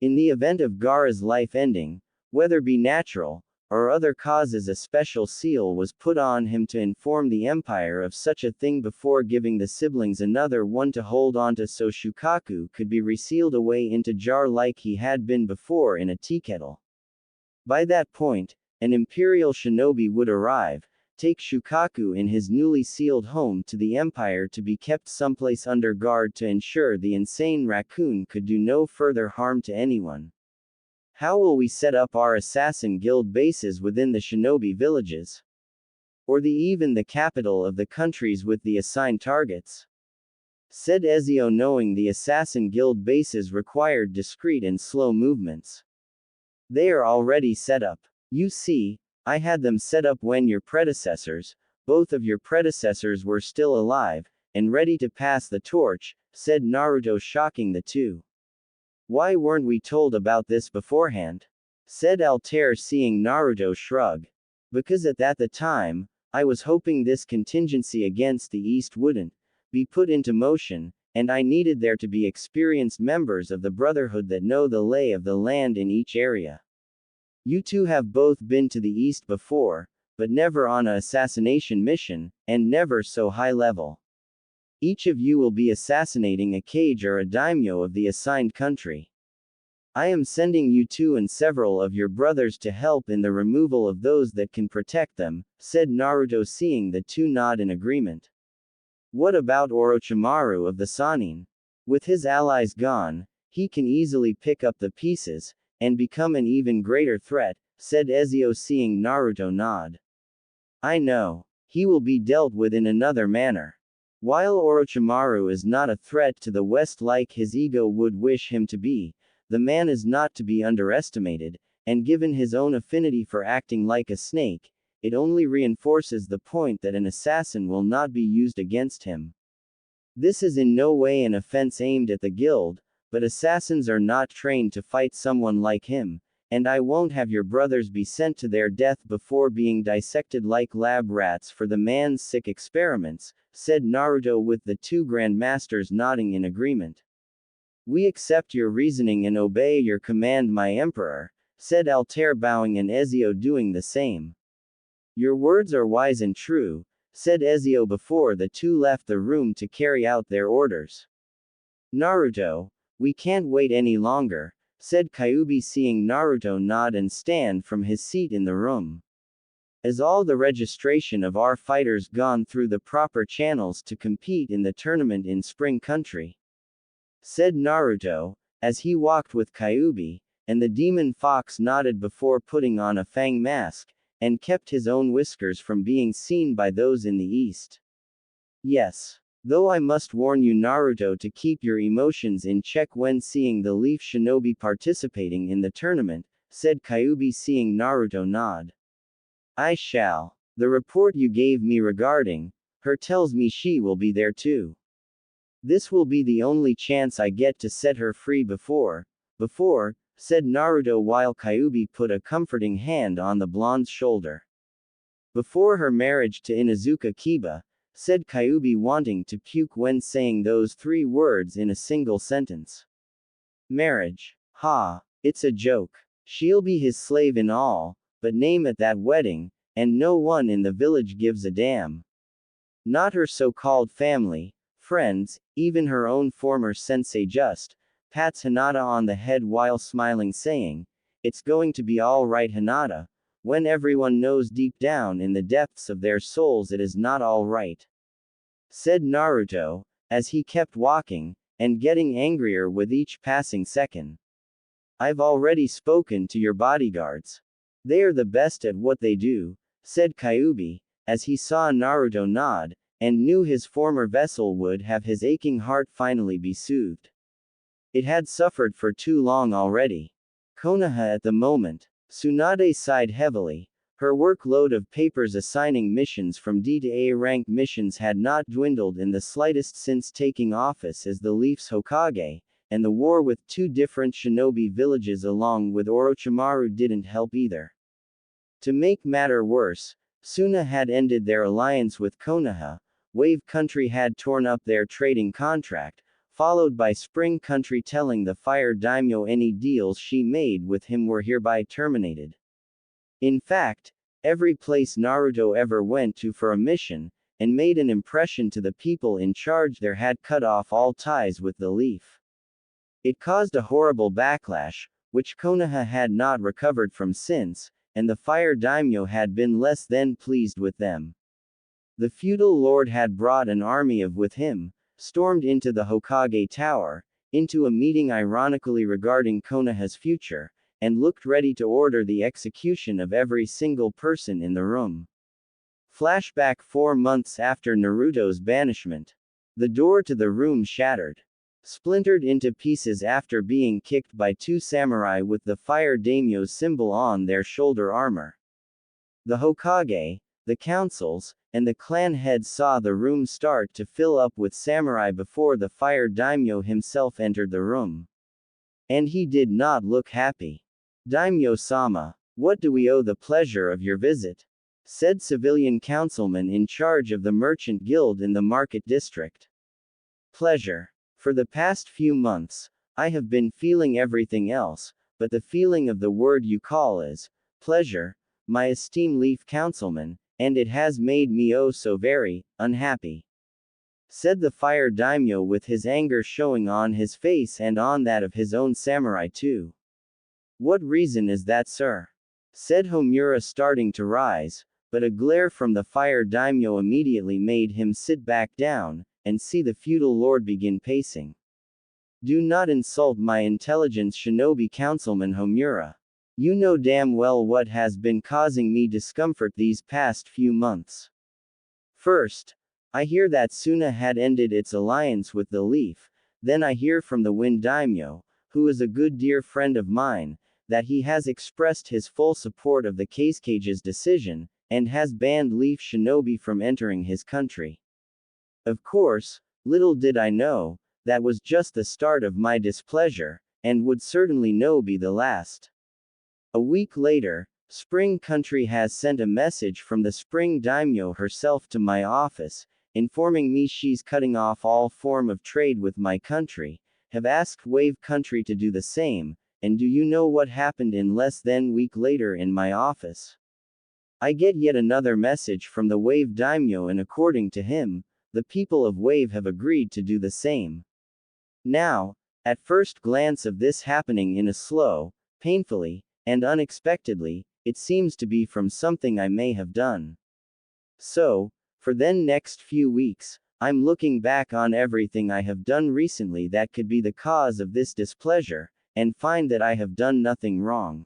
In the event of Gaara's life ending, whether be natural, or other causes, a special seal was put on him to inform the Empire of such a thing before giving the siblings another one to hold onto, so Shukaku could be resealed away into jar like he had been before in a teakettle. By that point, an imperial shinobi would arrive, take Shukaku in his newly sealed home to the Empire to be kept someplace under guard to ensure the insane raccoon could do no further harm to anyone. How will we set up our assassin guild bases within the shinobi villages? Or even the capital of the countries with the assigned targets? Said Ezio, knowing the assassin guild bases required discreet and slow movements. They are already set up. You see, I had them set up when your predecessors, both of your predecessors, were still alive, and ready to pass the torch, said Naruto, shocking the two. Why weren't we told about this beforehand? Said Altair, seeing Naruto shrug. Because at the time, I was hoping this contingency against the East wouldn't be put into motion, and I needed there to be experienced members of the Brotherhood that know the lay of the land in each area. You two have both been to the East before, but never on an assassination mission, and never so high level. Each of you will be assassinating a kage or a daimyo of the assigned country. I am sending you two and several of your brothers to help in the removal of those that can protect them, said Naruto, seeing the two nod in agreement. What about Orochimaru of the Sannin? With his allies gone, he can easily pick up the pieces, and become an even greater threat, said Ezio, seeing Naruto nod. I know. He will be dealt with in another manner. While Orochimaru is not a threat to the West like his ego would wish him to be, the man is not to be underestimated, and given his own affinity for acting like a snake, it only reinforces the point that an assassin will not be used against him. This is in no way an offense aimed at the guild, but assassins are not trained to fight someone like him, and I won't have your brothers be sent to their death before being dissected like lab rats for the man's sick experiments, said Naruto, with the two grandmasters nodding in agreement. We accept your reasoning and obey your command, my emperor, said Altair, bowing, and Ezio doing the same. Your words are wise and true, said Ezio before the two left the room to carry out their orders. Naruto, we can't wait any longer, said Kyuubi, seeing Naruto nod and stand from his seat in the room. As all the registration of our fighters gone through the proper channels to compete in the tournament in Spring Country, said Naruto, as he walked with Kyuubi, and the demon fox nodded before putting on a fang mask, and kept his own whiskers from being seen by those in the east. Yes. Though I must warn you, Naruto, to keep your emotions in check when seeing the Leaf Shinobi participating in the tournament, said Kyuubi, seeing Naruto nod. I shall. The report you gave me regarding her tells me she will be there too. This will be the only chance I get to set her free before, said Naruto, while Kyuubi put a comforting hand on the blonde's shoulder. Before her marriage to Inuzuka Kiba, said Kyuubi, wanting to puke when saying those three words in a single sentence. Marriage. Ha. It's a joke. She'll be his slave in all, but name at that wedding, and no one in the village gives a damn. Not her so-called family, friends, even her own former sensei just pats Hinata on the head while smiling, saying, "It's going to be all right, Hinata," when everyone knows deep down in the depths of their souls it is not all right. Said Naruto, as he kept walking, and getting angrier with each passing second. I've already spoken to your bodyguards. They are the best at what they do, said Kyuubi, as he saw Naruto nod, and knew his former vessel would have his aching heart finally be soothed. It had suffered for too long already. Konaha at the moment. Tsunade sighed heavily. Her workload of papers assigning missions from D to A rank missions had not dwindled in the slightest since taking office as the Leaf's Hokage, and the war with two different shinobi villages along with Orochimaru didn't help either. To make matter worse, Suna had ended their alliance with Konoha, Wave Country had torn up their trading contract, followed by Spring Country telling the Fire Daimyo any deals she made with him were hereby terminated. In fact, every place Naruto ever went to for a mission, and made an impression to the people in charge there, had cut off all ties with the Leaf. It caused a horrible backlash, which Konoha had not recovered from since, and the Fire Daimyo had been less than pleased with them. The feudal lord had brought an army of with him, stormed into the Hokage Tower, into a meeting ironically regarding Konoha's future, and looked ready to order the execution of every single person in the room. Flashback 4 months after Naruto's banishment. The door to the room shattered. Splintered into pieces after being kicked by two samurai with the Fire Daimyo's symbol on their shoulder armor. The Hokage, the councils, and the clan heads saw the room start to fill up with samurai before the Fire Daimyo himself entered the room. And he did not look happy. Daimyo-sama, what do we owe the pleasure of your visit? Said civilian councilman in charge of the merchant guild in the market district. Pleasure. For the past few months, I have been feeling everything else, but the feeling of the word you call is pleasure, my esteemed Leaf councilman, and it has made me oh so very unhappy. said the fire daimyo with his anger showing on his face and on that of his own samurai too. What reason is that, sir? Said Homura, starting to rise, but a glare from the fire daimyo immediately made him sit back down, and see the feudal lord begin pacing. Do not insult my intelligence, shinobi councilman Homura. You know damn well what has been causing me discomfort these past few months. First, I hear that Suna had ended its alliance with the Leaf, then I hear from the Wind Daimyo, who is a good dear friend of mine, that he has expressed his full support of the Casecage's decision, and has banned Leaf Shinobi from entering his country. Of course, little did I know, that was just the start of my displeasure, and would certainly no be the last. A week later, Spring Country has sent a message from the Spring Daimyo herself to my office, informing me she's cutting off all form of trade with my country, have asked Wave Country to do the same, and do you know what happened in less than a week later in my office? I get yet another message from the Wave Daimyo, and according to him, the people of Wave have agreed to do the same. Now, at first glance of this happening in a slow, painfully, and unexpectedly, it seems to be from something I may have done. So, for then next few weeks, I'm looking back on everything I have done recently that could be the cause of this displeasure, and find that I have done nothing wrong.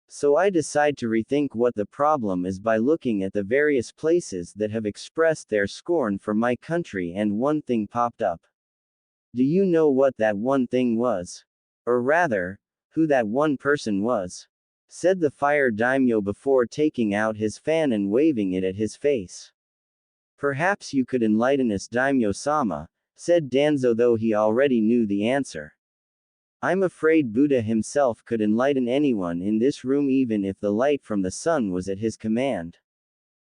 So I decide to rethink what the problem is by looking at the various places that have expressed their scorn for my country, and one thing popped up. Do you know what that one thing was? Or rather, who that one person was? Said the fire daimyo before taking out his fan and waving it at his face. Perhaps you could enlighten us, daimyo-sama, said Danzo, though he already knew the answer. I'm afraid Buddha himself could enlighten anyone in this room even if the light from the sun was at his command.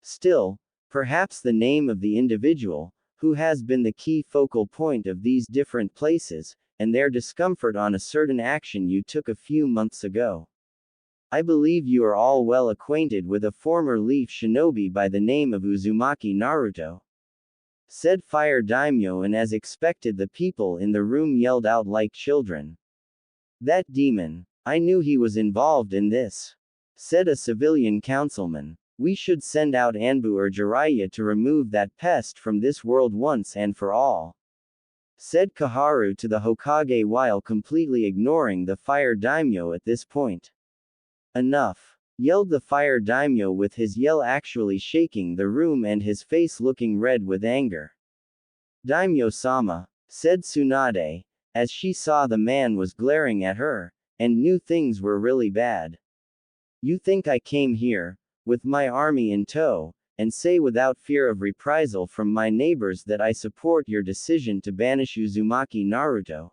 Still, perhaps the name of the individual, who has been the key focal point of these different places, and their discomfort on a certain action you took a few months ago. I believe you are all well acquainted with a former Leaf Shinobi by the name of Uzumaki Naruto. Said Fire Daimyo, and as expected the people in the room yelled out like children. That demon. I knew he was involved in this. Said a civilian councilman. We should send out Anbu or Jiraiya to remove that pest from this world once and for all. Said Kaharu to the Hokage while completely ignoring the fire daimyo at this point. Enough! Yelled the fire daimyo, with his yell actually shaking the room and his face looking red with anger. Daimyo-sama, said Tsunade, as she saw the man was glaring at her, and knew things were really bad. You think I came here, with my army in tow, and say without fear of reprisal from my neighbors that I support your decision to banish Uzumaki Naruto?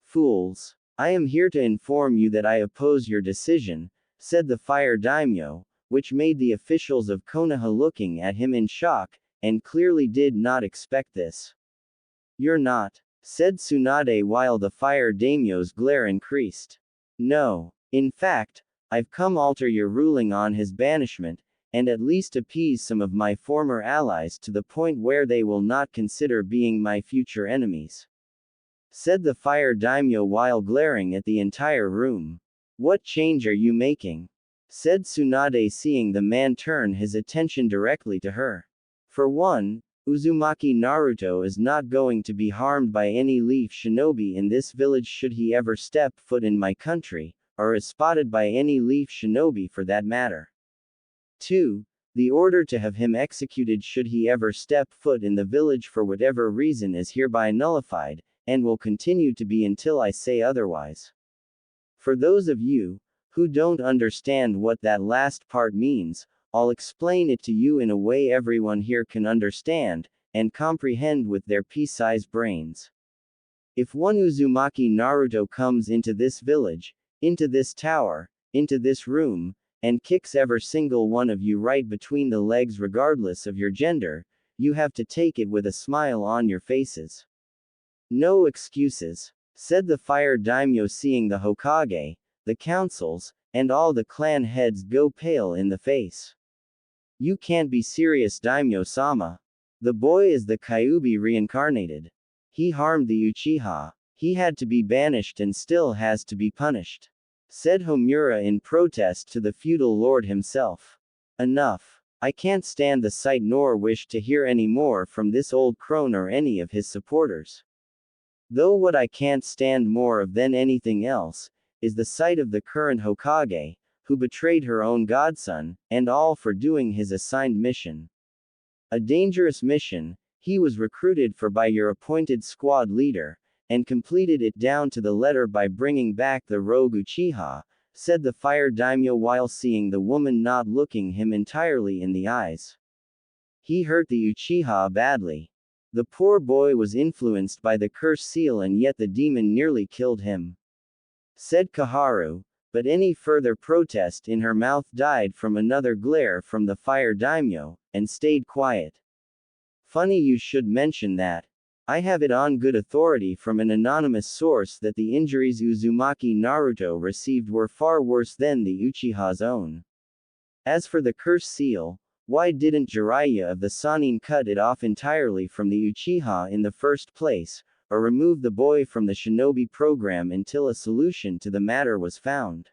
Fools! I am here to inform you that I oppose your decision, said the fire daimyo, which made the officials of Konoha looking at him in shock, and clearly did not expect this. You're not, said Tsunade while the fire daimyo's glare increased. No. In fact, I've come alter your ruling on his banishment, and at least appease some of my former allies to the point where they will not consider being my future enemies. Said the fire daimyo while glaring at the entire room. What change are you making? Said Tsunade, seeing the man turn his attention directly to her. For one, Uzumaki Naruto is not going to be harmed by any Leaf Shinobi in this village should he ever step foot in my country, or is spotted by any Leaf Shinobi for that matter. 2. The order to have him executed should he ever step foot in the village for whatever reason is hereby nullified, and will continue to be until I say otherwise. For those of you who don't understand what that last part means, I'll explain it to you in a way everyone here can understand and comprehend with their pea-sized brains. If one Uzumaki Naruto comes into this village, into this tower, into this room, and kicks every single one of you right between the legs regardless of your gender, you have to take it with a smile on your faces. No excuses, said the fire daimyo, seeing the Hokage, the councils, and all the clan heads go pale in the face. You can't be serious, daimyo-sama. The boy is the Kyuubi reincarnated. He harmed the Uchiha. He had to be banished and still has to be punished," said Homura in protest to the feudal lord himself. "Enough. I can't stand the sight nor wish to hear any more from this old crone or any of his supporters. Though what I can't stand more of than anything else, is the sight of the current Hokage, who betrayed her own godson, and all for doing his assigned mission. A dangerous mission, he was recruited for by your appointed squad leader, and completed it down to the letter by bringing back the rogue Uchiha," said the fire daimyo while seeing the woman not looking him entirely in the eyes. "He hurt the Uchiha badly. The poor boy was influenced by the curse seal and yet the demon nearly killed him," said Kaharu, but any further protest in her mouth died from another glare from the fire daimyo, and stayed quiet. "Funny you should mention that. I have it on good authority from an anonymous source that the injuries Uzumaki Naruto received were far worse than the Uchiha's own. As for the curse seal, why didn't Jiraiya of the Sannin cut it off entirely from the Uchiha in the first place, or remove the boy from the shinobi program until a solution to the matter was found?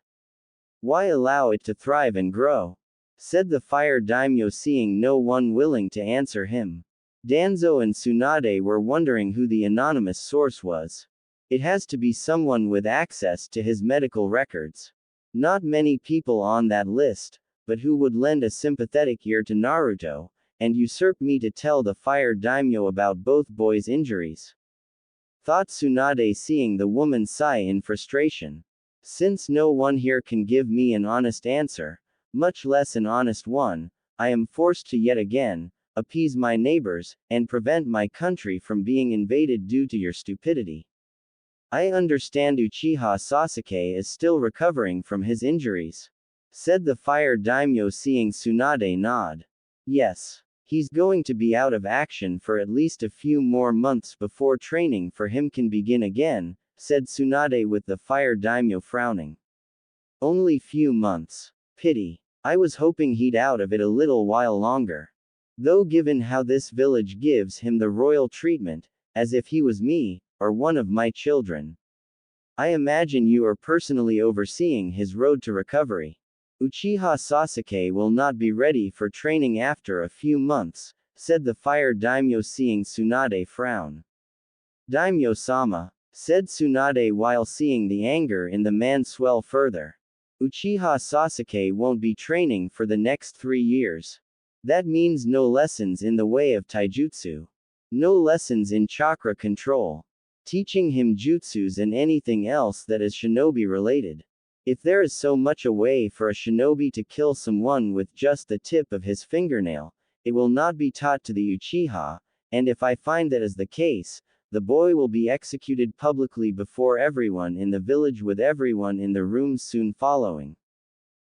Why allow it to thrive and grow?" said the fire daimyo seeing no one willing to answer him. Danzo and Tsunade were wondering who the anonymous source was. It has to be someone with access to his medical records. Not many people on that list, but who would lend a sympathetic ear to Naruto, and usurp me to tell the fire daimyo about both boys' injuries? Thought Tsunade seeing the woman sigh in frustration. Since no one here can give me an honest answer, much less an honest one, I am forced to yet again appease my neighbors, and prevent my country from being invaded due to your stupidity. I understand Uchiha Sasuke is still recovering from his injuries, said the fire daimyo seeing Tsunade nod. Yes. He's going to be out of action for at least a few more months before training for him can begin again, said Tsunade with the fire daimyo frowning. Only few months. Pity. I was hoping he'd out of it a little while longer. Though given how this village gives him the royal treatment, as if he was me, or one of my children. I imagine you are personally overseeing his road to recovery. Uchiha Sasuke will not be ready for training after a few months, said the fire daimyo seeing Tsunade frown. Daimyo-sama, said Tsunade while seeing the anger in the man swell further. Uchiha Sasuke won't be training for the next 3 years. That means no lessons in the way of taijutsu. No lessons in chakra control. Teaching him jutsus and anything else that is shinobi related. If there is so much a way for a shinobi to kill someone with just the tip of his fingernail, it will not be taught to the Uchiha, and if I find that is the case, the boy will be executed publicly before everyone in the village with everyone in the room soon following.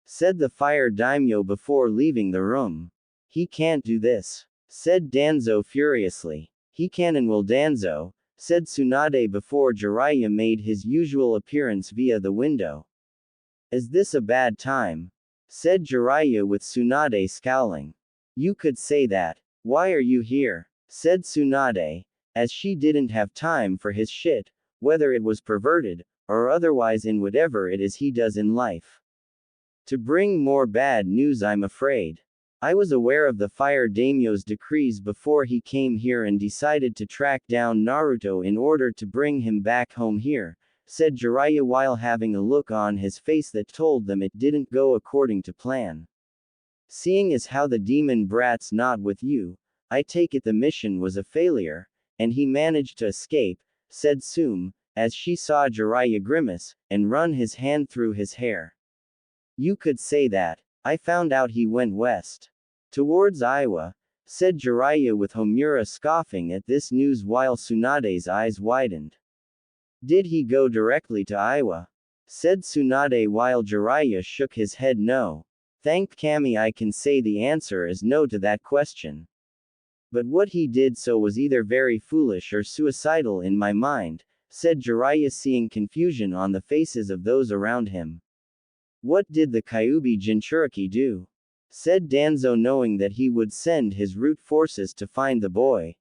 Said the fire daimyo before leaving the room. He can't do this, said Danzo furiously. He can and will Danzo, said Tsunade before Jiraiya made his usual appearance via the window. Is this a bad time? Said Jiraiya with Tsunade scowling. You could say that. Why are you here? Said Tsunade, as she didn't have time for his shit, whether it was perverted, or otherwise in whatever it is he does in life. To bring more bad news, I'm afraid. I was aware of the fire daimyo's decrees before he came here and decided to track down Naruto in order to bring him back home here, said Jiraiya while having a look on his face that told them it didn't go according to plan. Seeing as how the demon brat's not with you, I take it the mission was a failure, and he managed to escape, said Sum, as she saw Jiraiya grimace, and run his hand through his hair. You could say that. I found out he went west. Towards Iowa, said Jiraiya with Homura scoffing at this news while Tsunade's eyes widened. Did he go directly to Iowa? Said Tsunade while Jiraiya shook his head no. Thank Kami, I can say the answer is no to that question. But what he did so was either very foolish or suicidal in my mind, said Jiraiya seeing confusion on the faces of those around him. What did the Kyuubi Jinchuriki do? said Danzo, knowing that he would send his root forces to find the boy.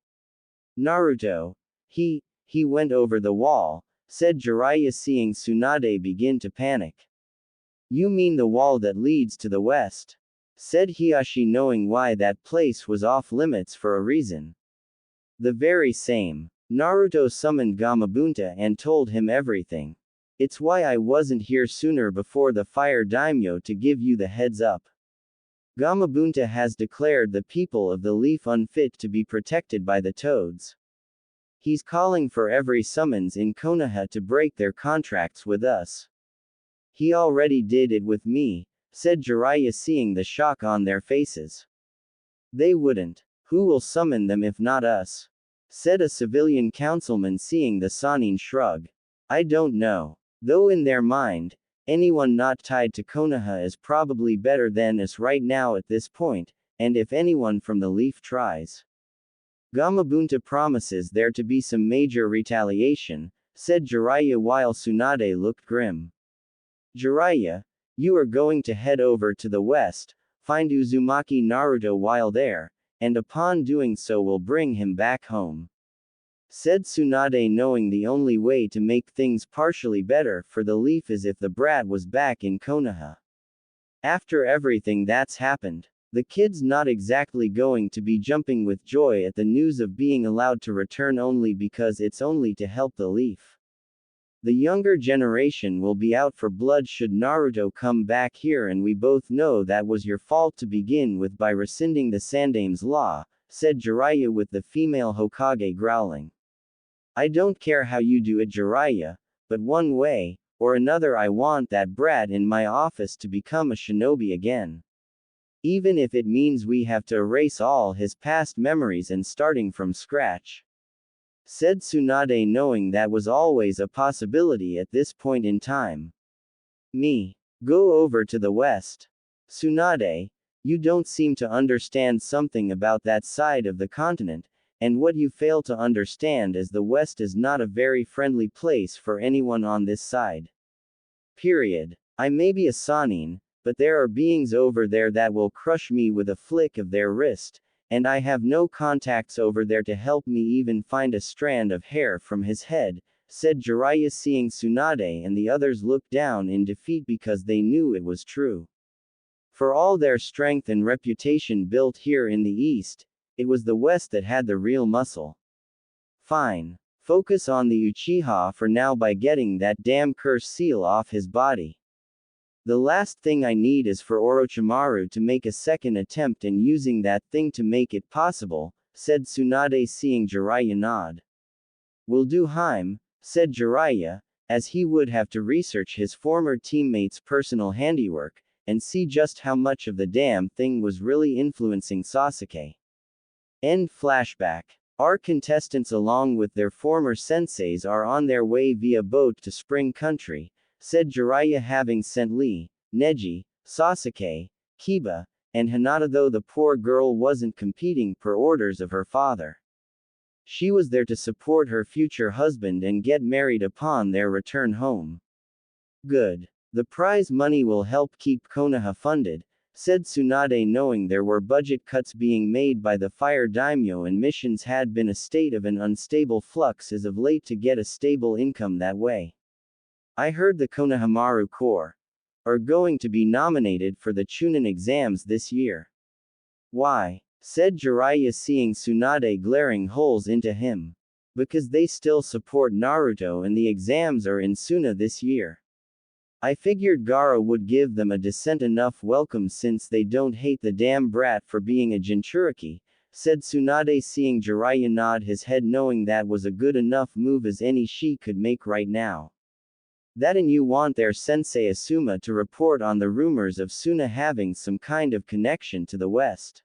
Naruto. He went over the wall, said Jiraiya, seeing Tsunade begin to panic. You mean the wall that leads to the west? Said Hiashi, knowing why that place was off limits for a reason. The very same. Naruto summoned Gamabunta and told him everything. It's why I wasn't here sooner before the fire daimyo to give you the heads up. Gamabunta has declared the people of the leaf unfit to be protected by the toads. He's calling for every summons in Konoha to break their contracts with us. He already did it with me, said Jiraiya, seeing the shock on their faces. They wouldn't. Who will summon them if not us? Said a civilian councilman, seeing the Sannin shrug. I don't know. Though in their mind, anyone not tied to Konoha is probably better than us right now at this point, and if anyone from the Leaf tries. Gamabunta promises there to be some major retaliation, said Jiraiya, while Tsunade looked grim. Jiraiya, you are going to head over to the west, find Uzumaki Naruto while there, and upon doing so will bring him back home. Said Tsunade, knowing the only way to make things partially better for the Leaf is if the brat was back in Konoha. After everything that's happened, the kid's not exactly going to be jumping with joy at the news of being allowed to return, only because it's only to help the Leaf. The younger generation will be out for blood should Naruto come back here, and we both know that was your fault to begin with by rescinding the Sandame's law, said Jiraiya, with the female Hokage growling. I don't care how you do it, Jiraiya, but one way or another I want that brat in my office to become a shinobi again. Even if it means we have to erase all his past memories and starting from scratch. Said Tsunade, knowing that was always a possibility at this point in time. Me. Go over to the west. Tsunade, you don't seem to understand something about that side of the continent, and what you fail to understand is the west is not a very friendly place for anyone on this side. Period. I may be a Sannin, but there are beings over there that will crush me with a flick of their wrist, and I have no contacts over there to help me even find a strand of hair from his head, said Jiraiya, seeing Tsunade and the others look down in defeat because they knew it was true. For all their strength and reputation built here in the east, it was the west that had the real muscle. Fine. Focus on the Uchiha for now by getting that damn curse seal off his body. The last thing I need is for Orochimaru to make a second attempt and using that thing to make it possible, said Tsunade, seeing Jiraiya nod. Will do, Hime, said Jiraiya, as he would have to research his former teammate's personal handiwork, and see just how much of the damn thing was really influencing Sasuke. End flashback. Our contestants along with their former senseis are on their way via boat to Spring Country, said Jiraiya, having sent Lee, Neji, Sasuke, Kiba, and Hinata, though the poor girl wasn't competing per orders of her father. She was there to support her future husband and get married upon their return home. Good. The prize money will help keep Konoha funded, said Tsunade, knowing there were budget cuts being made by the fire daimyo and missions had been a state of an unstable flux as of late to get a stable income that way. I heard the Konohamaru Corps are going to be nominated for the Chunin exams this year. Why? Said Jiraiya, seeing Tsunade glaring holes into him. Because they still support Naruto and the exams are in Suna this year. I figured Gaara would give them a decent enough welcome since they don't hate the damn brat for being a Jinchuriki, said Tsunade, seeing Jiraiya nod his head, knowing that was a good enough move as any she could make right now. That and you want their sensei Asuma to report on the rumors of Suna having some kind of connection to the West.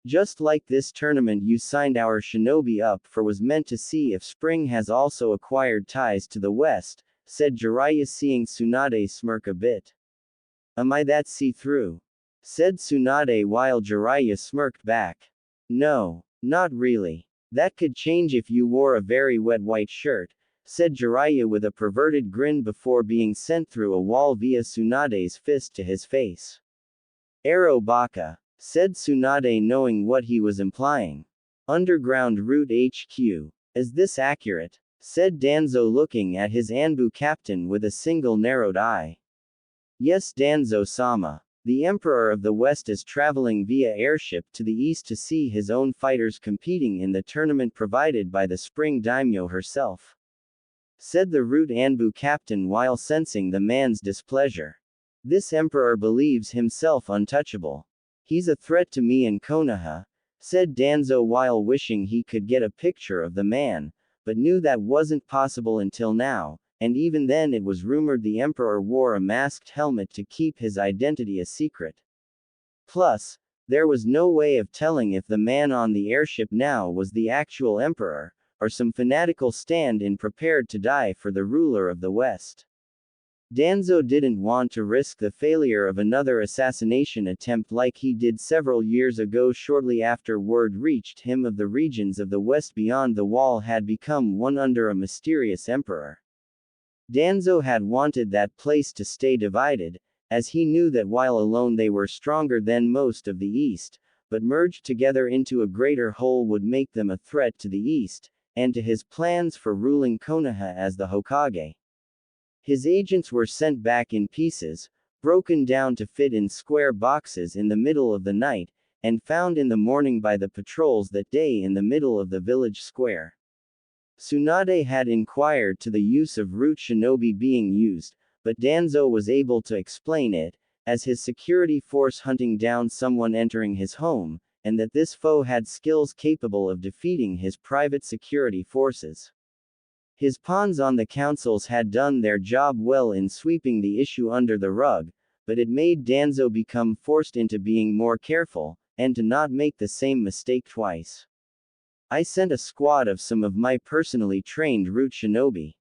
Just like this tournament you signed our shinobi up for was meant to see if Spring has also acquired ties to the West, said Jiraiya, seeing Tsunade smirk a bit. Am I that see-through? Said Tsunade, while Jiraiya smirked back. No, not really. That could change if you wore a very wet white shirt, said Jiraiya with a perverted grin before being sent through a wall via Tsunade's fist to his face. Aro baka, said Tsunade knowing what he was implying. Underground Route HQ. Is this accurate? Said Danzo looking at his Anbu captain with a single narrowed eye. Yes, Danzo-sama. The Emperor of the West is traveling via airship to the east to see his own fighters competing in the tournament provided by the Spring Daimyo herself. Said the Route Anbu captain while sensing the man's displeasure. This Emperor believes himself untouchable. He's a threat to me and Konaha, said Danzo while wishing he could get a picture of the man, but knew that wasn't possible until now, and even then it was rumored the Emperor wore a masked helmet to keep his identity a secret. Plus, there was no way of telling if the man on the airship now was the actual Emperor, or some fanatical stand-in prepared to die for the ruler of the West. Danzo didn't want to risk the failure of another assassination attempt like he did several years ago shortly after word reached him of the regions of the West beyond the wall had become one under a mysterious emperor. Danzo had wanted that place to stay divided, as he knew that while alone they were stronger than most of the East, but merged together into a greater whole would make them a threat to the East, and to his plans for ruling Konoha as the Hokage. His agents were sent back in pieces, broken down to fit in square boxes in the middle of the night, and found in the morning by the patrols that day in the middle of the village square. Tsunade had inquired to the use of root shinobi being used, but Danzo was able to explain it, as his security force hunting down someone entering his home, and that this foe had skills capable of defeating his private security forces. His pawns on the councils had done their job well in sweeping the issue under the rug, but it made Danzo become forced into being more careful, and to not make the same mistake twice. I sent a squad of some of my personally trained root shinobi.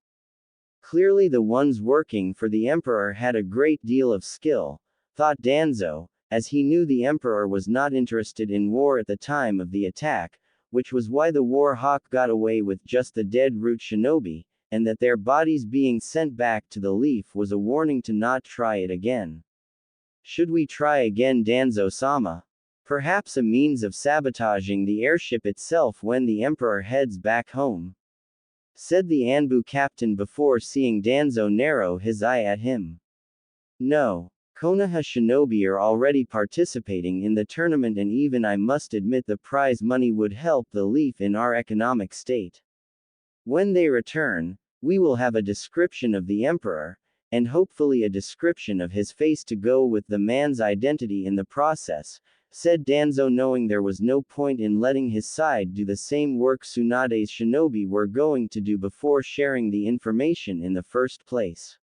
Clearly the ones working for the Emperor had a great deal of skill, thought Danzo, as he knew the Emperor was not interested in war at the time of the attack, which was why the War Hawk got away with just the dead root shinobi, and that their bodies being sent back to the Leaf was a warning to not try it again. Should we try again, Danzo-sama? Perhaps a means of sabotaging the airship itself when the Emperor heads back home? Said the Anbu captain before seeing Danzo narrow his eye at him. No. Konoha shinobi are already participating in the tournament, and even I must admit the prize money would help the Leaf in our economic state. When they return, we will have a description of the Emperor, and hopefully a description of his face to go with the man's identity in the process, said Danzo, knowing there was no point in letting his side do the same work Tsunade's shinobi were going to do before sharing the information in the first place.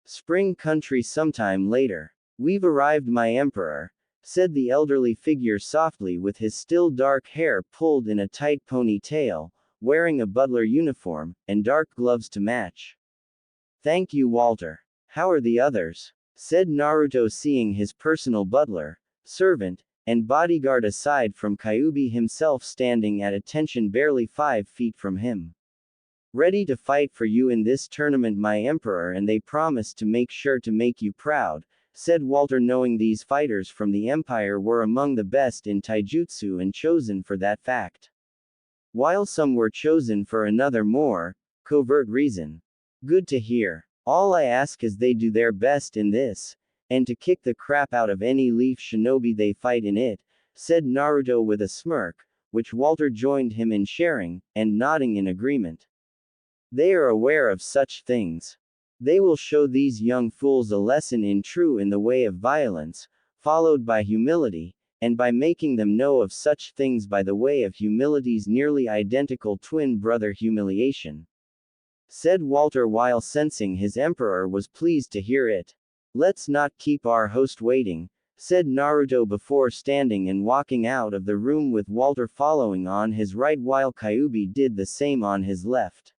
Spring country sometime later. We've arrived, my emperor, said the elderly figure softly with his still dark hair pulled in a tight ponytail, wearing a butler uniform, and dark gloves to match. Thank you, Walter. How are the others? Said Naruto, seeing his personal butler, servant, and bodyguard aside from Kyuubi himself standing at attention barely 5 feet from him. Ready to fight for you in this tournament, my emperor, and they promise to make sure to make you proud, said Walter, knowing these fighters from the Empire were among the best in taijutsu and chosen for that fact. While some were chosen for another more covert reason. Good to hear. All I ask is they do their best in this, and to kick the crap out of any Leaf shinobi they fight in it, said Naruto with a smirk, which Walter joined him in sharing, and nodding in agreement. They are aware of such things. They will show these young fools a lesson in the way of violence, followed by humility, and by making them know of such things by the way of humility's nearly identical twin brother, humiliation. Said Walter while sensing his emperor was pleased to hear it. Let's not keep our host waiting, said Naruto before standing and walking out of the room with Walter following on his right while Kyuubi did the same on his left.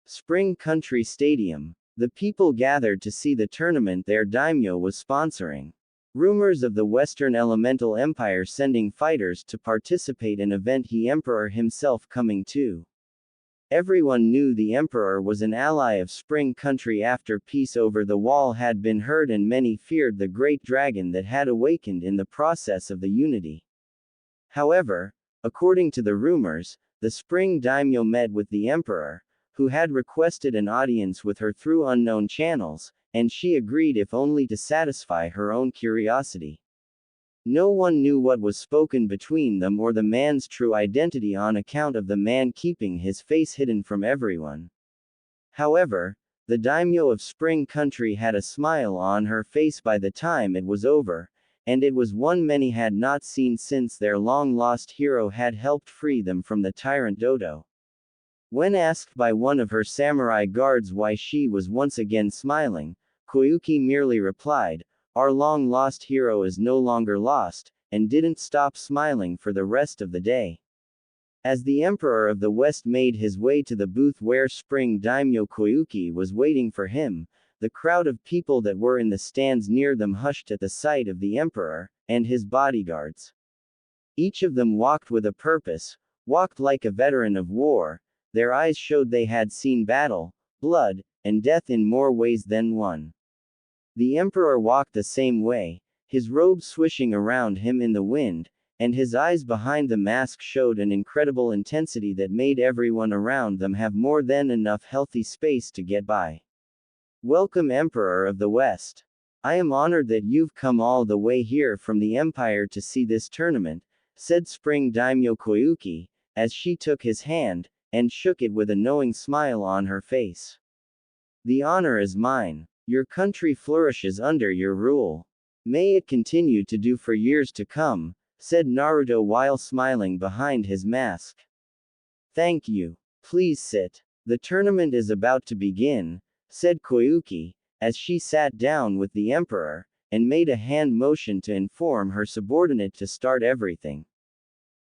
Spring Country Stadium. The people gathered to see the tournament their daimyo was sponsoring. Rumors of the Western Elemental Empire sending fighters to participate in event, he emperor himself coming too. Everyone knew the emperor was an ally of Spring Country after peace over the wall had been heard, and many feared the great dragon that had awakened in the process of the unity. However, according to the rumors, the Spring daimyo met with the emperor, who had requested an audience with her through unknown channels, and she agreed if only to satisfy her own curiosity. No one knew what was spoken between them or the man's true identity on account of the man keeping his face hidden from everyone. However, the daimyo of Spring Country had a smile on her face by the time it was over, and it was one many had not seen since their long-lost hero had helped free them from the tyrant Dodo. When asked by one of her samurai guards why she was once again smiling, Koyuki merely replied, "Our long-lost hero is no longer lost," and didn't stop smiling for the rest of the day. As the Emperor of the West made his way to the booth where Spring Daimyo Koyuki was waiting for him, the crowd of people that were in the stands near them hushed at the sight of the Emperor and his bodyguards. Each of them walked with a purpose, walked like a veteran of war. Their eyes showed they had seen battle, blood, and death in more ways than one. The Emperor walked the same way, his robe swishing around him in the wind, and his eyes behind the mask showed an incredible intensity that made everyone around them have more than enough healthy space to get by. "Welcome, Emperor of the West. I am honored that you've come all the way here from the Empire to see this tournament," said Spring Daimyo Koyuki, as she took his hand, and shook it with a knowing smile on her face. "The honor is mine. Your country flourishes under your rule. May it continue to do for years to come," said Naruto while smiling behind his mask. "Thank you. Please sit. The tournament is about to begin," said Koyuki, as she sat down with the Emperor, and made a hand motion to inform her subordinate to start everything.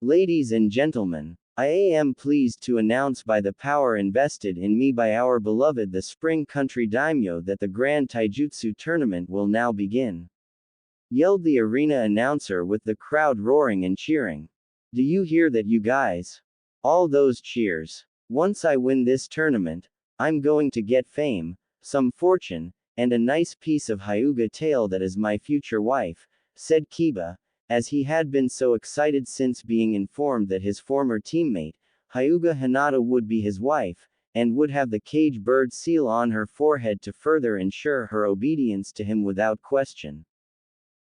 "Ladies and gentlemen, I am pleased to announce by the power invested in me by our beloved the Spring Country Daimyo that the Grand Taijutsu tournament will now begin," yelled the arena announcer with the crowd roaring and cheering. "Do you hear that, you guys? All those cheers. Once I win this tournament, I'm going to get fame, some fortune, and a nice piece of Hyuga tail that is my future wife," said Kiba, as he had been so excited since being informed that his former teammate, Hyuga Hinata, would be his wife, and would have the cage bird seal on her forehead to further ensure her obedience to him without question.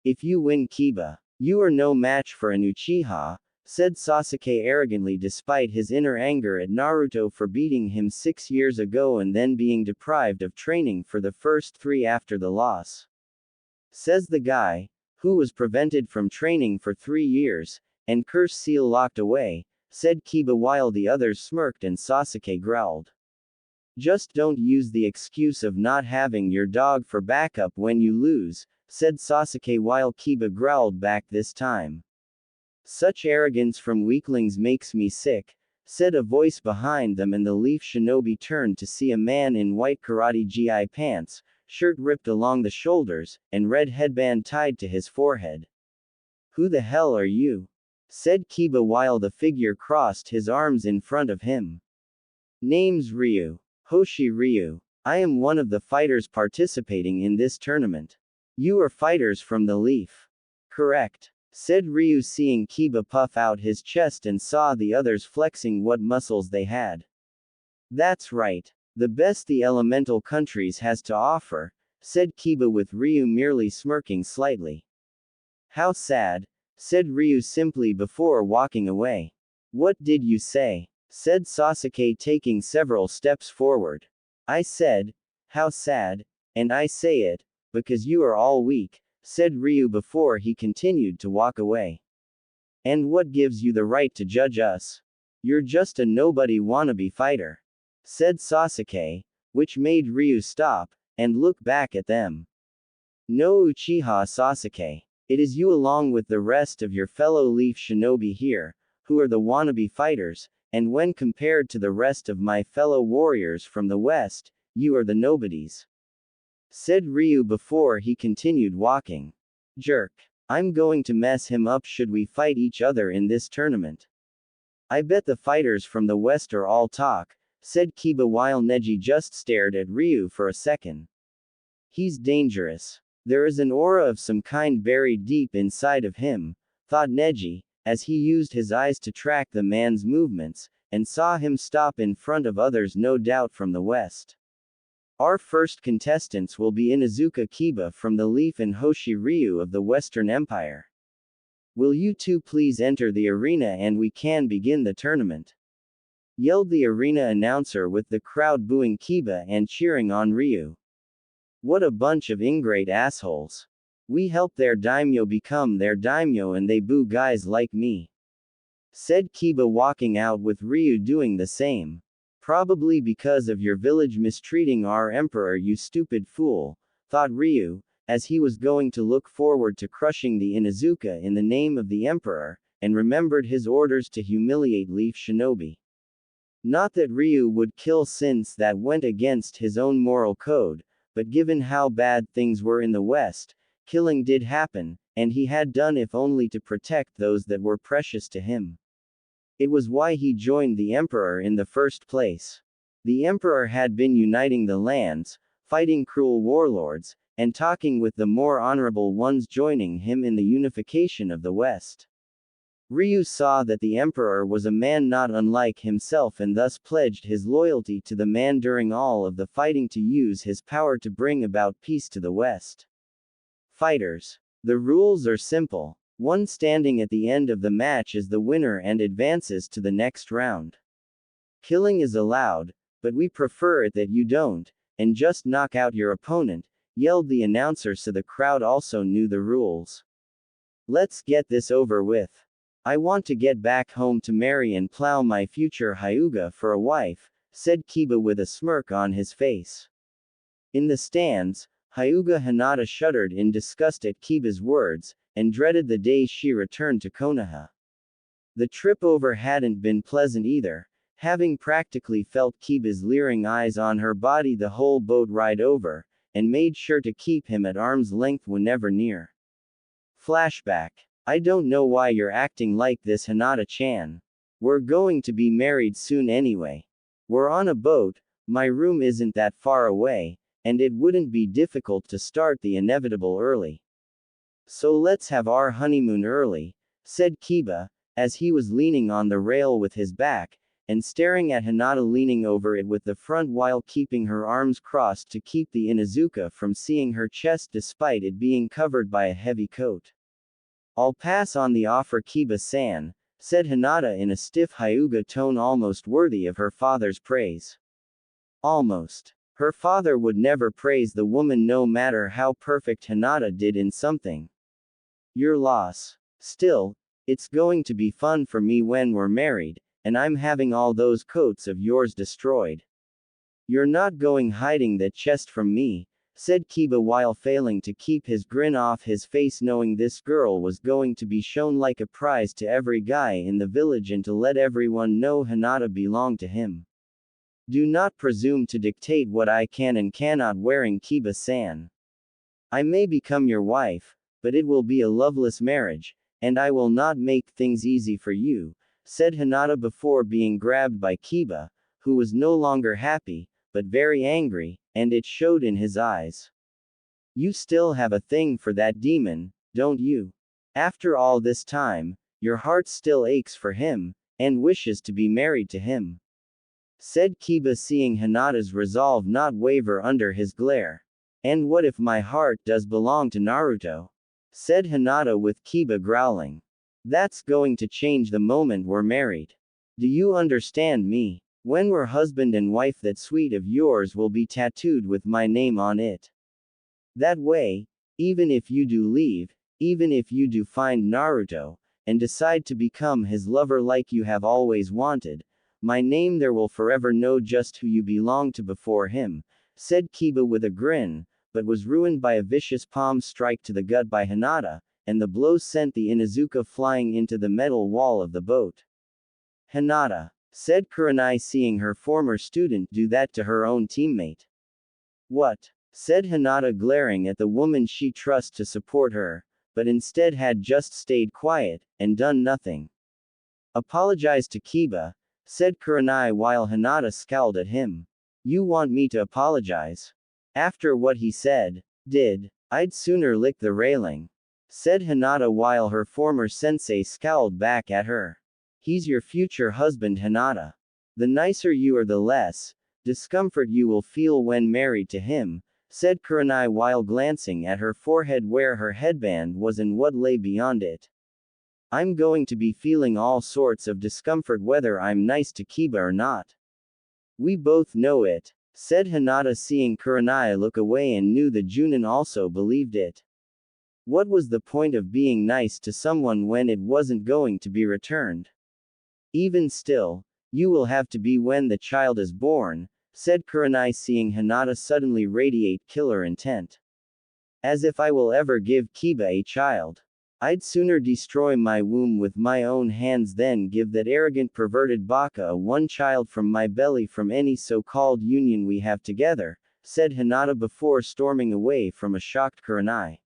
"If you win, Kiba, you are no match for an Uchiha," said Sasuke arrogantly despite his inner anger at Naruto for beating him 6 years ago and then being deprived of training for the first 3 after the loss. "Says the guy who was prevented from training for 3 years, and curse seal locked away," said Kiba while the others smirked and Sasuke growled. "Just don't use the excuse of not having your dog for backup when you lose," said Sasuke while Kiba growled back this time. "Such arrogance from weaklings makes me sick," said a voice behind them, and the Leaf Shinobi turned to see a man in white karate gi pants, shirt ripped along the shoulders, and red headband tied to his forehead. "Who the hell are you?" said Kiba while the figure crossed his arms in front of him. "Name's Ryu. Hoshi Ryu. I am one of the fighters participating in this tournament." "You are fighters from the Leaf?" "Correct," said Ryu, seeing Kiba puff out his chest and saw the others flexing what muscles they had. "That's right. The best the elemental countries has to offer," said Kiba with Ryu merely smirking slightly. "How sad," said Ryu simply before walking away. "What did you say?" said Sasuke taking several steps forward. "I said, how sad, and I say it, because you are all weak," said Ryu before he continued to walk away. "And what gives you the right to judge us? You're just a nobody wannabe fighter," said Sasuke, which made Ryu stop and look back at them. "No, Uchiha Sasuke. It is you along with the rest of your fellow Leaf Shinobi here, who are the wannabe fighters, and when compared to the rest of my fellow warriors from the West, you are the nobodies," said Ryu before he continued walking. "Jerk. I'm going to mess him up should we fight each other in this tournament. I bet the fighters from the West are all talk," said Kiba while Neji just stared at Ryu for a second. He's dangerous. There is an aura of some kind buried deep inside of him, thought Neji, as he used his eyes to track the man's movements, and saw him stop in front of others no doubt from the west. Our first contestants will be Inuzuka Kiba from the Leaf and Hoshi Ryu of the Western Empire. Will you two please enter the arena and we can begin the tournament? Yelled the arena announcer with the crowd booing Kiba and cheering on Ryu. What a bunch of ingrate assholes. We help their daimyo become their daimyo and they boo guys like me. Said Kiba walking out with Ryu doing the same. Probably because of your village mistreating our emperor, you stupid fool, thought Ryu, as he was going to look forward to crushing the Inuzuka in the name of the emperor, and remembered his orders to humiliate Leaf Shinobi. Not that Ryu would kill since that went against his own moral code, but given how bad things were in the West, killing did happen, and he had done if only to protect those that were precious to him. It was why he joined the emperor in the first place. The emperor had been uniting the lands, fighting cruel warlords, and talking with the more honorable ones joining him in the unification of the West. Ryu saw that the emperor was a man not unlike himself and thus pledged his loyalty to the man during all of the fighting to use his power to bring about peace to the West. Fighters. The rules are simple. One standing at the end of the match is the winner and advances to the next round. Killing is allowed, but we prefer it that you don't, and just knock out your opponent, yelled the announcer so the crowd also knew the rules. Let's get this over with. I want to get back home to marry and plow my future Hyuga for a wife, said Kiba with a smirk on his face. In the stands, Hyuga Hinata shuddered in disgust at Kiba's words, and dreaded the day she returned to Konaha. The trip over hadn't been pleasant either, having practically felt Kiba's leering eyes on her body the whole boat ride over, and made sure to keep him at arm's length whenever near. Flashback. I don't know why you're acting like this, Hinata-chan. We're going to be married soon anyway. We're on a boat, my room isn't that far away, and it wouldn't be difficult to start the inevitable early. So let's have our honeymoon early, said Kiba, as he was leaning on the rail with his back, and staring at Hinata leaning over it with the front while keeping her arms crossed to keep the Inuzuka from seeing her chest despite it being covered by a heavy coat. I'll pass on the offer, Kiba-san, said Hinata in a stiff Hyuga tone almost worthy of her father's praise. Almost. Her father would never praise the woman no matter how perfect Hinata did in something. Your loss. Still, it's going to be fun for me when we're married, and I'm having all those coats of yours destroyed. You're not going hiding that chest from me, said Kiba while failing to keep his grin off his face, knowing this girl was going to be shown like a prize to every guy in the village and to let everyone know Hinata belonged to him. Do not presume to dictate what I can and cannot wearing, Kiba-san. I may become your wife, but it will be a loveless marriage, and I will not make things easy for you, said Hinata before being grabbed by Kiba, who was no longer happy, but very angry, and it showed in his eyes. You still have a thing for that demon, don't you? After all this time, your heart still aches for him, and wishes to be married to him, said Kiba, seeing Hinata's resolve not waver under his glare. And what if my heart does belong to Naruto? Said Hinata with Kiba growling. That's going to change the moment we're married. Do you understand me? When we're husband and wife, that suite of yours will be tattooed with my name on it. That way, even if you do leave, even if you do find Naruto, and decide to become his lover like you have always wanted, my name there will forever know just who you belong to before him, said Kiba with a grin, but was ruined by a vicious palm strike to the gut by Hinata, and the blow sent the Inuzuka flying into the metal wall of the boat. Hinata, said Kurenai, seeing her former student do that to her own teammate. What? Said Hinata, glaring at the woman she trusts to support her, but instead had just stayed quiet, and done nothing. Apologized to Kiba, said Kurenai while Hinata scowled at him. You want me to apologize? After what he said, I'd sooner lick the railing, said Hinata while her former sensei scowled back at her. He's your future husband, Hinata. The nicer you are, the less discomfort you will feel when married to him, said Kurenai while glancing at her forehead where her headband was and what lay beyond it. I'm going to be feeling all sorts of discomfort whether I'm nice to Kiba or not. We both know it, said Hinata seeing Kurenai look away and knew that Junin also believed it. What was the point of being nice to someone when it wasn't going to be returned? Even still, you will have to be when the child is born, said Kurenai seeing Hinata suddenly radiate killer intent. As if I will ever give Kiba a child. I'd sooner destroy my womb with my own hands than give that arrogant perverted baka a one child from my belly from any so-called union we have together, said Hinata before storming away from a shocked Kurenai.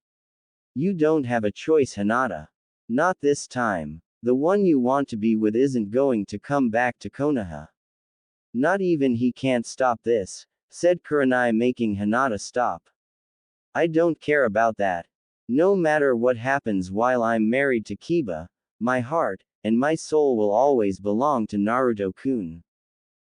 You don't have a choice, Hinata. Not this time. The one you want to be with isn't going to come back to Konaha. Not even he can't stop this, said Kurenai making Hinata stop. I don't care about that. No matter what happens while I'm married to Kiba, my heart and my soul will always belong to Naruto-kun.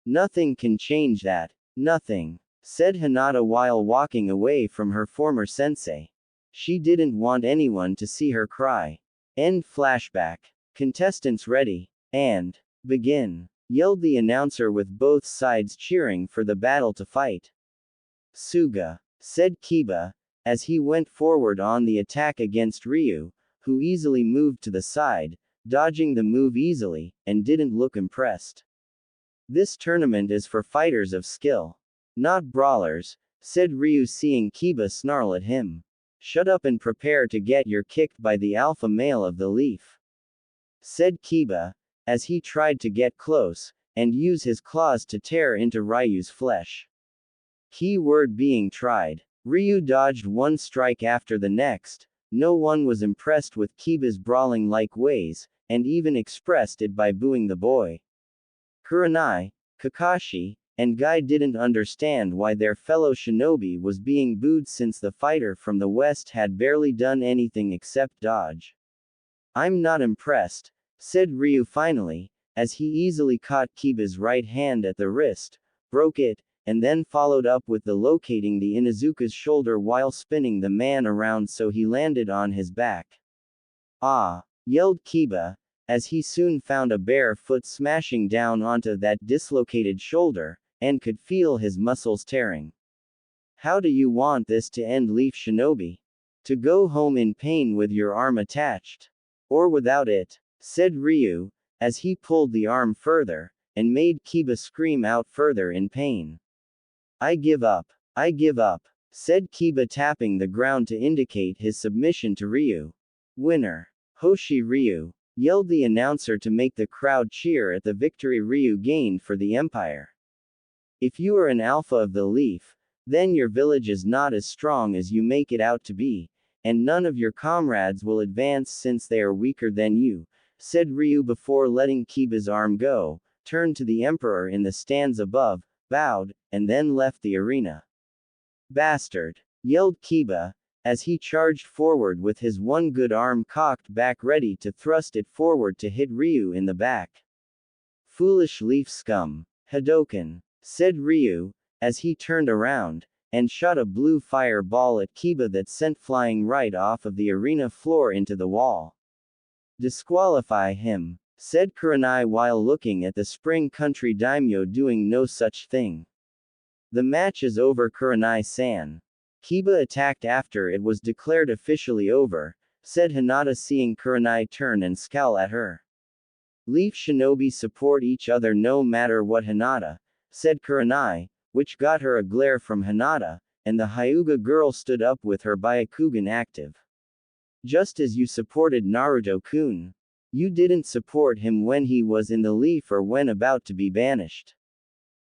Nothing can change that. Nothing, said Hinata while walking away from her former sensei. She didn't want anyone to see her cry. End flashback. Contestants ready, and begin, yelled the announcer with both sides cheering for the battle to fight. Suga, said Kiba, as he went forward on the attack against Ryu, who easily moved to the side, dodging the move easily, and didn't look impressed. This tournament is for fighters of skill, not brawlers, said Ryu seeing Kiba snarl at him. Shut up and prepare to get your kicked by the alpha male of the leaf, said Kiba, as he tried to get close, and use his claws to tear into Ryu's flesh. Key word being tried. Ryu dodged one strike after the next. No one was impressed with Kiba's brawling-like ways, and even expressed it by booing the boy. Kurenai, Kakashi, and Guy didn't understand why their fellow shinobi was being booed since the fighter from the west had barely done anything except dodge. I'm not impressed, said Ryu finally, as he easily caught Kiba's right hand at the wrist, broke it, and then followed up with the locating the Inuzuka's shoulder while spinning the man around so he landed on his back. Ah! Yelled Kiba, as he soon found a bare foot smashing down onto that dislocated shoulder, and could feel his muscles tearing. How do you want this to end, Leaf Shinobi? To go home in pain with your arm attached? Or without it? Said Ryu, as he pulled the arm further, and made Kiba scream out further in pain. I give up, said Kiba tapping the ground to indicate his submission to Ryu. Winner. Hoshi Ryu, yelled the announcer to make the crowd cheer at the victory Ryu gained for the Empire. If you are an alpha of the leaf, then your village is not as strong as you make it out to be, and none of your comrades will advance since they are weaker than you, said Ryu before letting Kiba's arm go, turned to the Emperor in the stands above, bowed, and then left the arena. Bastard! Yelled Kiba, as he charged forward with his one good arm cocked back ready to thrust it forward to hit Ryu in the back. Foolish leaf scum. Hadoken, said Ryu, as he turned around, and shot a blue fire ball at Kiba that sent flying right off of the arena floor into the wall. Disqualify him, said Kurenai while looking at the Spring Country daimyo doing no such thing. The match is over, Kurenai-san. Kiba attacked after it was declared officially over, said Hinata seeing Kurenai turn and scowl at her. Leaf shinobi support each other no matter what, Hinata, said Kurenai, which got her a glare from Hinata, and the Hyuga girl stood up with her Byakugan active. Just as you supported Naruto-kun. You didn't support him when he was in the leaf or when about to be banished.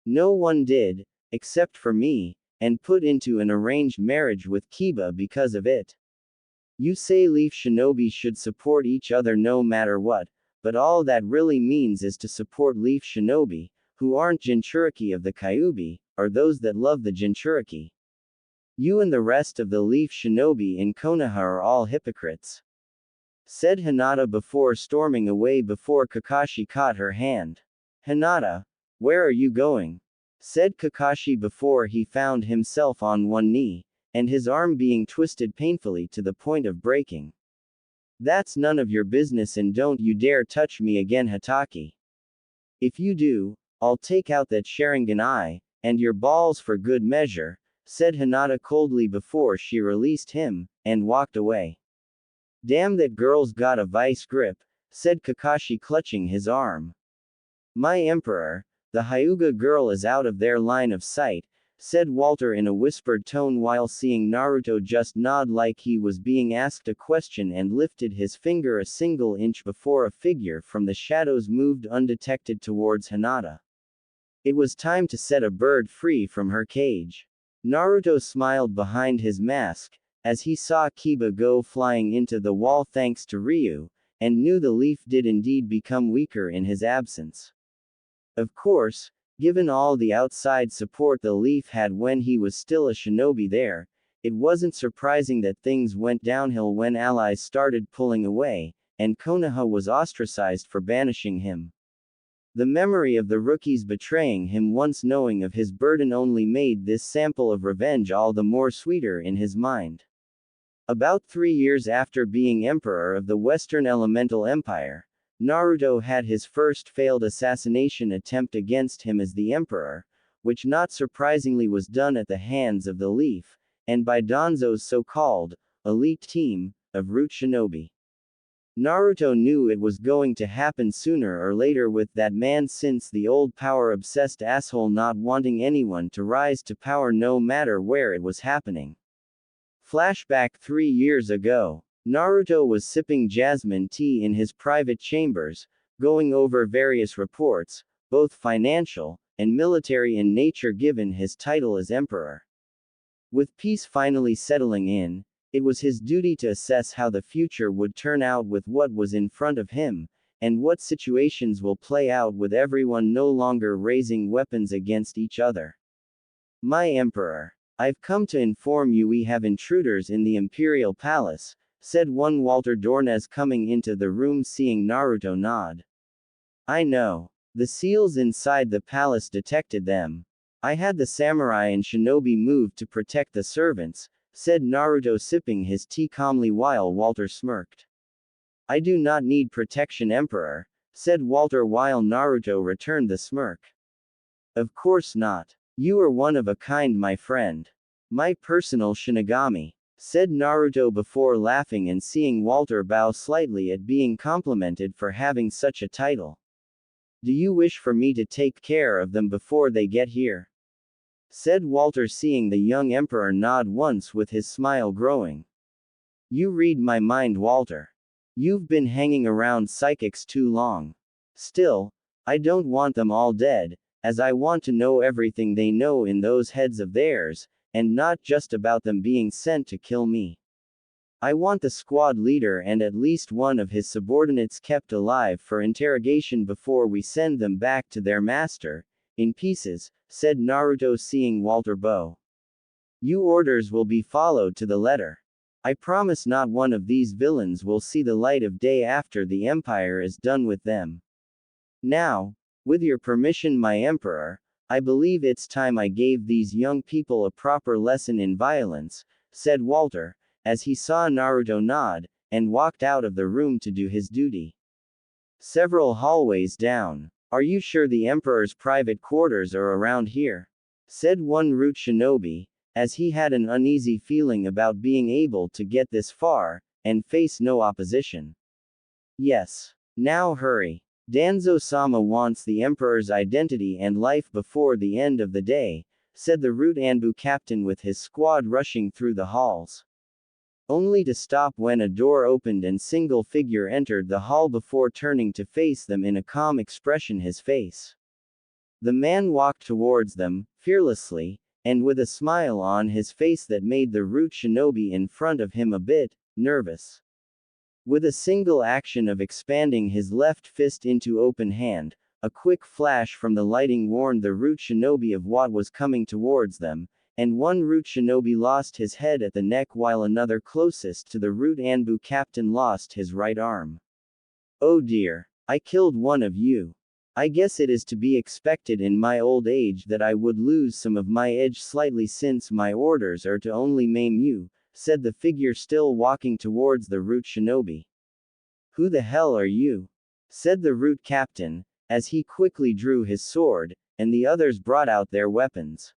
No one did, except for me, and put into an arranged marriage with Kiba because of it. You say leaf shinobi should support each other no matter what, but all that really means is to support Leaf Shinobi, who aren't Jinchuriki of the Kyuubi, or those that love the Jinchuriki. You and the rest of the Leaf Shinobi in Konaha are all hypocrites," said Hinata before storming away before Kakashi caught her hand. "Hinata, where are you going?" said Kakashi before he found himself on one knee, and his arm being twisted painfully to the point of breaking. "That's none of your business and don't you dare touch me again, Hatake. If you do, I'll take out that Sharingan eye, and your balls for good measure," said Hinata coldly before she released him, and walked away. "Damn, that girl's got a vice grip," said Kakashi clutching his arm. "My emperor, the Hyuga girl is out of their line of sight," said Walter in a whispered tone while seeing Naruto just nod like he was being asked a question and lifted his finger a single inch before a figure from the shadows moved undetected towards Hinata. It was time to set a bird free from her cage. Naruto smiled behind his mask, as he saw Kiba go flying into the wall thanks to Ryu, and knew the leaf did indeed become weaker in his absence. Of course, given all the outside support the leaf had when he was still a shinobi there, it wasn't surprising that things went downhill when allies started pulling away, and Konoha was ostracized for banishing him. The memory of the rookies betraying him once knowing of his burden only made this sample of revenge all the more sweeter in his mind. About 3 years after being emperor of the Western Elemental Empire, Naruto had his first failed assassination attempt against him as the emperor, which not surprisingly was done at the hands of the Leaf, and by Danzo's so-called elite team of root shinobi. Naruto knew it was going to happen sooner or later with that man, since the old power-obsessed asshole not wanting anyone to rise to power no matter where it was happening. Flashback 3 years ago. Naruto was sipping jasmine tea in his private chambers, going over various reports, both financial and military in nature given his title as emperor. With peace finally settling in, it was his duty to assess how the future would turn out with what was in front of him, and what situations will play out with everyone no longer raising weapons against each other. "My emperor, I've come to inform you we have intruders in the Imperial Palace," said one Walter Dornez coming into the room seeing Naruto nod. "I know. The seals inside the palace detected them. I had the samurai and shinobi move to protect the servants," said Naruto sipping his tea calmly while Walter smirked. "I do not need protection, emperor," said Walter while Naruto returned the smirk. "Of course not. You are one of a kind, my friend. My personal Shinigami," said Naruto before laughing and seeing Walter bow slightly at being complimented for having such a title. "Do you wish for me to take care of them before they get here?" said Walter seeing the young emperor nod once with his smile growing. "You read my mind, Walter. You've been hanging around psychics too long. Still, I don't want them all dead, as I want to know everything they know in those heads of theirs, and not just about them being sent to kill me. I want the squad leader and at least one of his subordinates kept alive for interrogation before we send them back to their master, in pieces," said Naruto seeing Walter bow. "Your orders will be followed to the letter. I promise not one of these villains will see the light of day after the Empire is done with them. Now, with your permission, my emperor, I believe it's time I gave these young people a proper lesson in violence," said Walter, as he saw Naruto nod, and walked out of the room to do his duty. Several hallways down. "Are you sure the Emperor's private quarters are around here?" said one root shinobi, as he had an uneasy feeling about being able to get this far, and face no opposition. "Yes. Now hurry. Danzo-sama wants the Emperor's identity and life before the end of the day," said the root Anbu captain with his squad rushing through the halls. Only to stop when a door opened and single figure entered the hall before turning to face them in a calm expression his face. The man walked towards them, fearlessly, and with a smile on his face that made the root shinobi in front of him a bit nervous. With a single action of expanding his left fist into open hand, a quick flash from the lighting warned the root shinobi of what was coming towards them, and one root shinobi lost his head at the neck while another closest to the root Anbu captain lost his right arm. Oh dear. I killed one of you. I guess it is to be expected in my old age that I would lose some of my edge slightly since my orders are to only maim you, said the figure still walking towards the root shinobi. Who the hell are you? Said the root captain, as he quickly drew his sword, and the others brought out their weapons.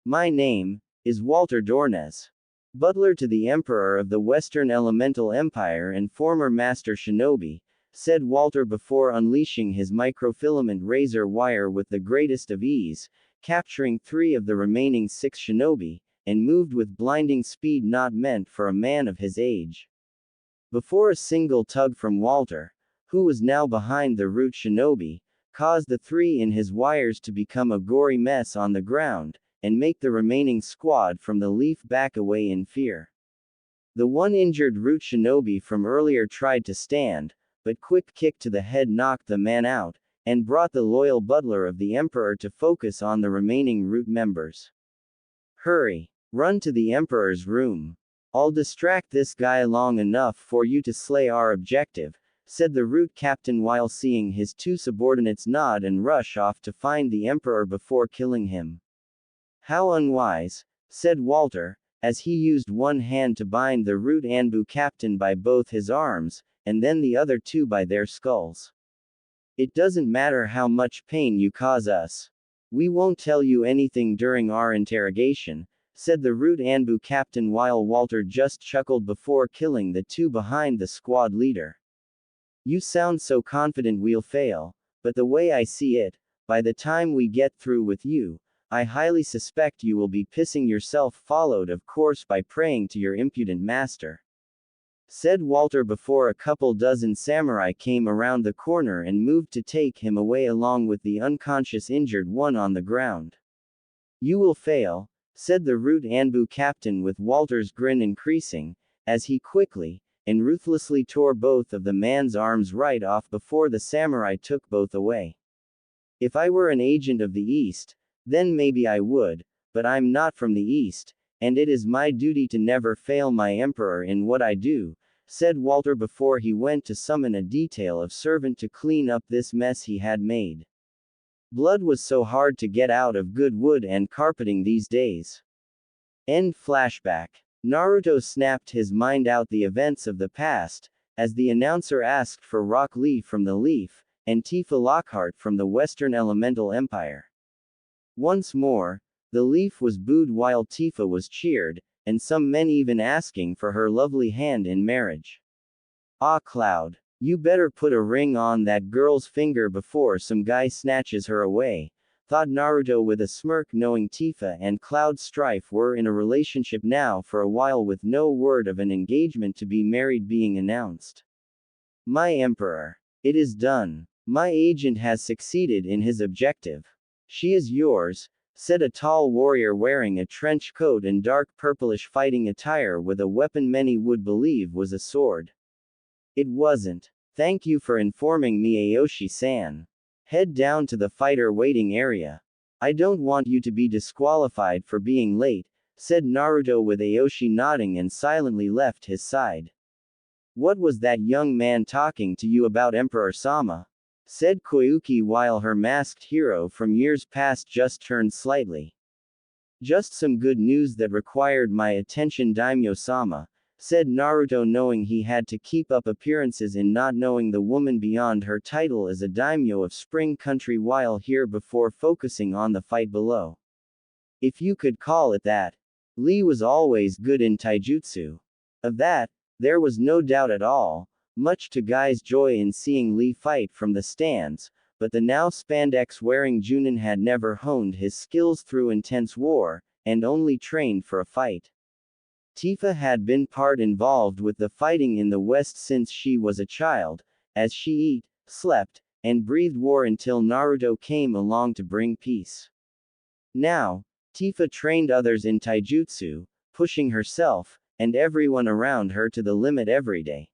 My name is Walter Dornes. Butler to the Emperor of the Western Elemental Empire and former Master Shinobi, said Walter before unleashing his microfilament razor wire with the greatest of ease, capturing 3 of the remaining 6 shinobi, and moved with blinding speed not meant for a man of his age. Before a single tug from Walter, who was now behind the root shinobi, caused the 3 in his wires to become a gory mess on the ground, and make the remaining squad from the leaf back away in fear. The one injured root shinobi from earlier tried to stand, but quick kick to the head knocked the man out, and brought the loyal butler of the Emperor to focus on the remaining root members. Hurry! Run to the Emperor's room. I'll distract this guy long enough for you to slay our objective, said the root captain while seeing his 2 subordinates nod and rush off to find the Emperor before killing him. How unwise, said Walter, as he used one hand to bind the root Anbu captain by both his arms, and then the other 2 by their skulls. It doesn't matter how much pain you cause us. We won't tell you anything during our interrogation, said the root Anbu captain while Walter just chuckled before killing the 2 behind the squad leader. You sound so confident we'll fail, but the way I see it, by the time we get through with you, I highly suspect you will be pissing yourself, followed of course by praying to your impudent master. Said Walter before a couple dozen samurai came around the corner and moved to take him away along with the unconscious injured one on the ground. You will fail, said the root Anbu captain with Walter's grin increasing, as he quickly and ruthlessly tore both of the man's arms right off before the samurai took both away. If I were an agent of the East, then maybe I would, but I'm not from the East, and it is my duty to never fail my emperor in what I do, said Walter before he went to summon a detail of servant to clean up this mess he had made. Blood was so hard to get out of good wood and carpeting these days. End flashback. Naruto snapped his mind out the events of the past, as the announcer asked for Rock Lee from the Leaf, and Tifa Lockhart from the Western Elemental Empire. Once more, the Leaf was booed while Tifa was cheered, and some men even asking for her lovely hand in marriage. Ah Cloud, you better put a ring on that girl's finger before some guy snatches her away, thought Naruto with a smirk, knowing Tifa and Cloud Strife were in a relationship now for a while with no word of an engagement to be married being announced. My emperor. It is done. My agent has succeeded in his objective. She is yours, said a tall warrior wearing a trench coat and dark purplish fighting attire with a weapon many would believe was a sword. It wasn't. Thank you for informing me, Aoshi-san. Head down to the fighter waiting area. I don't want you to be disqualified for being late, said Naruto with Aoshi nodding and silently left his side. What was that young man talking to you about, Emperor-sama? Said Koyuki while her masked hero from years past just turned slightly. Just some good news that required my attention, Daimyo-sama, said Naruto, knowing he had to keep up appearances in not knowing the woman beyond her title as a daimyo of Spring Country while here before focusing on the fight below. If you could call it that. Lee was always good in taijutsu. Of that, there was no doubt at all, much to Guy's joy in seeing Lee fight from the stands, but the now spandex-wearing Junin had never honed his skills through intense war, and only trained for a fight. Tifa had been part involved with the fighting in the West since she was a child, as she ate, slept, and breathed war until Naruto came along to bring peace. Now, Tifa trained others in taijutsu, pushing herself, and everyone around her to the limit every day.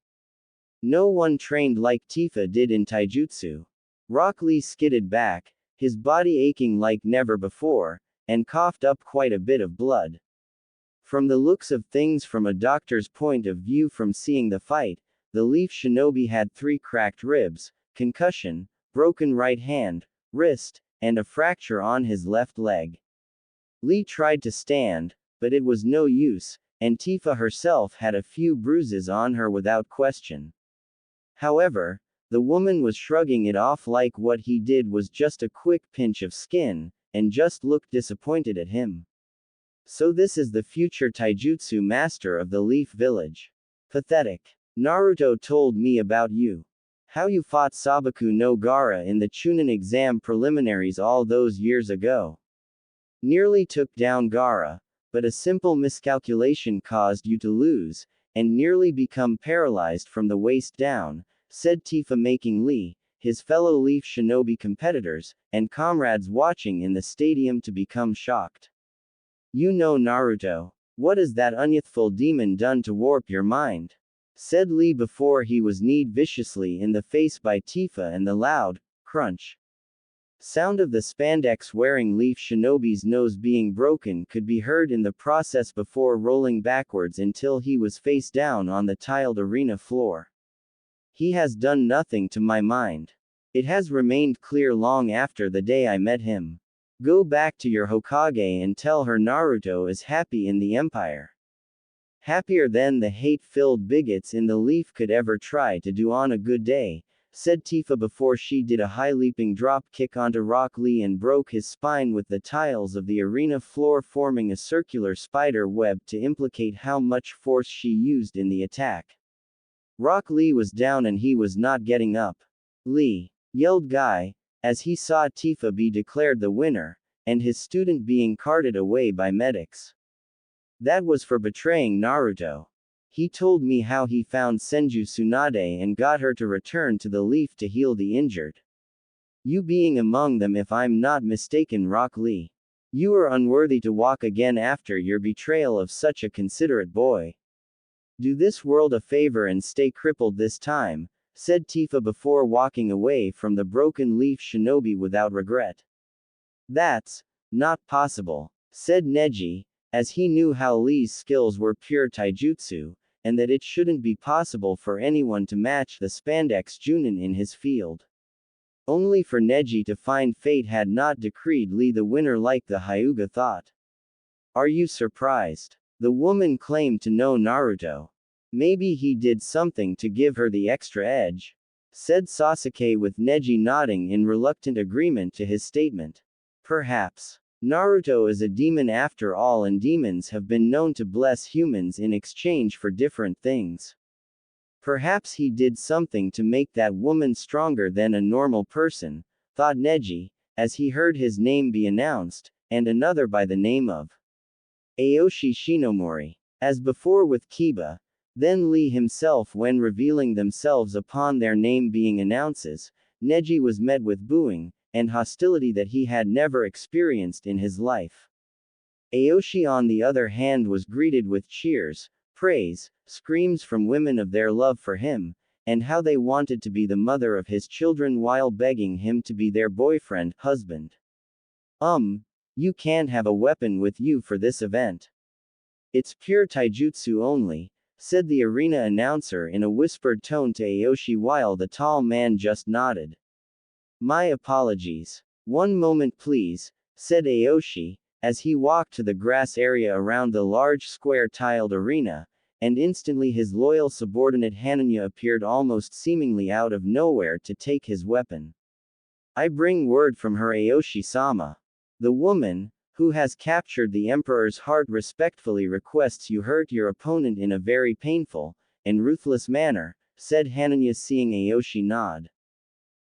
No one trained like Tifa did in taijutsu. Rock Lee skidded back, his body aching like never before, and coughed up quite a bit of blood. From the looks of things from a doctor's point of view from seeing the fight, the Leaf Shinobi had 3 cracked ribs, concussion, broken right hand, wrist, and a fracture on his left leg. Lee tried to stand, but it was no use, and Tifa herself had a few bruises on her without question. However, the woman was shrugging it off like what he did was just a quick pinch of skin, and just looked disappointed at him. So this is the future taijutsu master of the Leaf Village. Pathetic. Naruto told me about you. How you fought Sabaku no Gaara in the Chunin exam preliminaries all those years ago. Nearly took down Gaara, but a simple miscalculation caused you to lose, and nearly become paralyzed from the waist down, said Tifa, making Lee, his fellow Leaf Shinobi competitors, and comrades watching in the stadium to become shocked. You know Naruto. What has that unyouthful demon done to warp your mind? Said Lee before he was kneed viciously in the face by Tifa, and the loud crunch sound of the spandex-wearing Leaf Shinobi's nose being broken could be heard in the process before rolling backwards until he was face down on the tiled arena floor. He has done nothing to my mind. It has remained clear long after the day I met him. Go back to your Hokage and tell her Naruto is happy in the Empire. Happier than the hate-filled bigots in the Leaf could ever try to do on a good day, said Tifa before she did a high-leaping drop kick onto Rock Lee and broke his spine with the tiles of the arena floor, forming a circular spider web to implicate how much force she used in the attack. Rock Lee was down and he was not getting up. Lee! Yelled Guy, as he saw Tifa be declared the winner, and his student being carted away by medics. That was for betraying Naruto. He told me how he found Senju Tsunade and got her to return to the Leaf to heal the injured. You being among them if I'm not mistaken, Rock Lee. You are unworthy to walk again after your betrayal of such a considerate boy. Do this world a favor and stay crippled this time, said Tifa before walking away from the broken Leaf Shinobi without regret. That's not possible, said Neji, as he knew how Lee's skills were pure taijutsu, and that it shouldn't be possible for anyone to match the spandex Junin in his field. Only for Neji to find fate had not decreed Lee the winner like the Hyuga thought. Are you surprised? The woman claimed to know Naruto. Maybe he did something to give her the extra edge, said Sasuke, with Neji nodding in reluctant agreement to his statement. Perhaps. Naruto is a demon after all, and demons have been known to bless humans in exchange for different things. Perhaps he did something to make that woman stronger than a normal person, thought Neji, as he heard his name be announced, and another by the name of Aoshi Shinomori. As before with Kiba, then Lee himself when revealing themselves upon their name being announces, Neji was met with booing and hostility that he had never experienced in his life. Aoshi on the other hand was greeted with cheers, praise, screams from women of their love for him, and how they wanted to be the mother of his children while begging him to be their boyfriend, husband. You can't have a weapon with you for this event. It's pure taijutsu only, said the arena announcer in a whispered tone to Aoshi while the tall man just nodded. My apologies. One moment please, said Aoshi, as he walked to the grass area around the large square tiled arena, and instantly his loyal subordinate Hananya appeared almost seemingly out of nowhere to take his weapon. I bring word from her, Aoshi-sama. The woman, who has captured the Emperor's heart, respectfully requests you hurt your opponent in a very painful and ruthless manner, said Hananya, seeing Aoshi nod.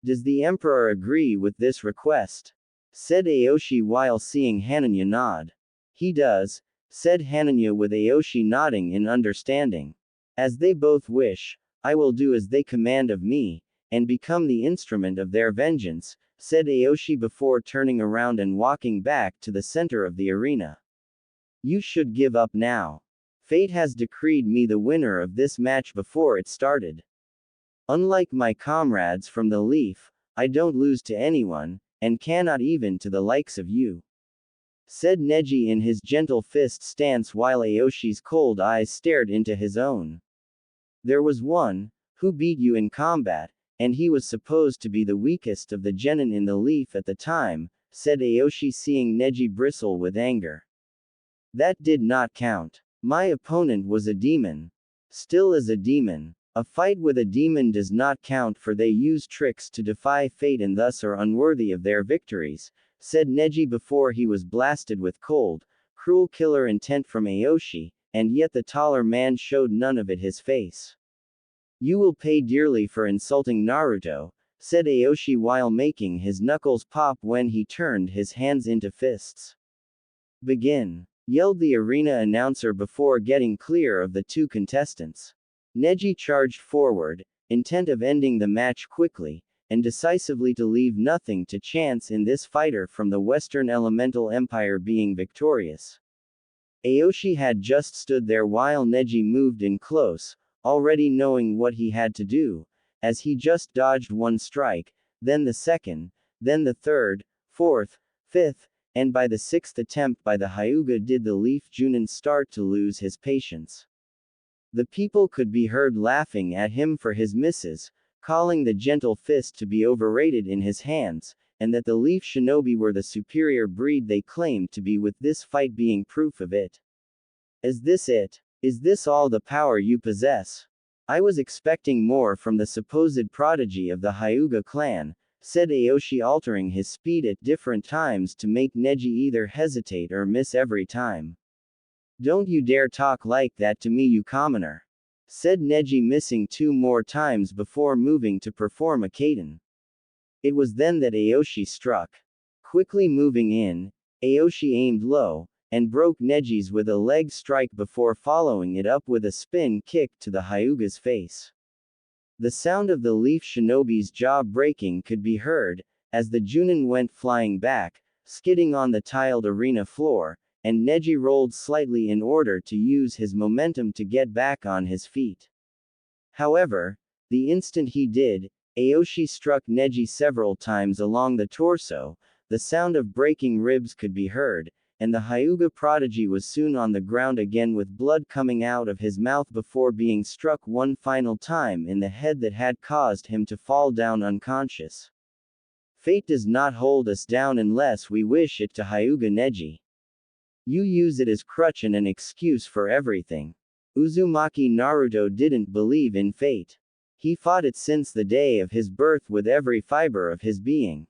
Does the Emperor agree with this request? Said Aoshi while seeing Hananya nod. He does, said Hananya with Aoshi nodding in understanding. As they both wish, I will do as they command of me, and become the instrument of their vengeance, said Aoshi before turning around and walking back to the center of the arena. You should give up now. Fate has decreed me the winner of this match before it started. Unlike my comrades from the Leaf, I don't lose to anyone, and cannot even to the likes of you," said Neji in his gentle fist stance while Aoshi's cold eyes stared into his own. "There was one who beat you in combat, and he was supposed to be the weakest of the genin in the Leaf at the time," said Aoshi, seeing Neji bristle with anger. "That did not count. My opponent was a demon. Still is a demon. A fight with a demon does not count, for they use tricks to defy fate and thus are unworthy of their victories," said Neji before he was blasted with cold, cruel killer intent from Aoshi, and yet the taller man showed none of it his face. "You will pay dearly for insulting Naruto," said Aoshi while making his knuckles pop when he turned his hands into fists. "Begin," yelled the arena announcer before getting clear of the two contestants. Neji charged forward, intent of ending the match quickly, and decisively to leave nothing to chance in this fighter from the Western Elemental Empire being victorious. Aoshi had just stood there while Neji moved in close, already knowing what he had to do, as he just dodged one strike, then the second, then the third, fourth, fifth, and by the sixth attempt by the Hyuga did the Leaf Junin start to lose his patience. The people could be heard laughing at him for his misses, calling the gentle fist to be overrated in his hands, and that the Leaf Shinobi were the superior breed they claimed to be, with this fight being proof of it. "Is this it? Is this all the power you possess? I was expecting more from the supposed prodigy of the Hyuga clan," said Aoshi, altering his speed at different times to make Neji either hesitate or miss every time. "Don't you dare talk like that to me, you commoner," said Neji, missing two more times before moving to perform a kaiden. It was then that Aoshi struck. Quickly moving in, Aoshi aimed low, and broke Neji's with a leg strike before following it up with a spin kick to the Hyuga's face. The sound of the Leaf Shinobi's jaw breaking could be heard, as the Junin went flying back, skidding on the tiled arena floor, and Neji rolled slightly in order to use his momentum to get back on his feet. However, the instant he did, Aoshi struck Neji several times along the torso, the sound of breaking ribs could be heard, and the Hyuga prodigy was soon on the ground again with blood coming out of his mouth before being struck one final time in the head that had caused him to fall down unconscious. "Fate does not hold us down unless we wish it to, Hyuga Neji. You use it as crutch and an excuse for everything. Uzumaki Naruto didn't believe in fate. He fought it since the day of his birth with every fiber of his being.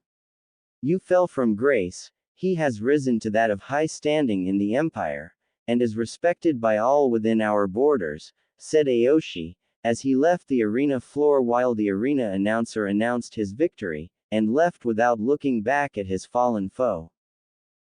You fell from grace, he has risen to that of high standing in the empire, and is respected by all within our borders," said Aoshi, as he left the arena floor while the arena announcer announced his victory, and left without looking back at his fallen foe.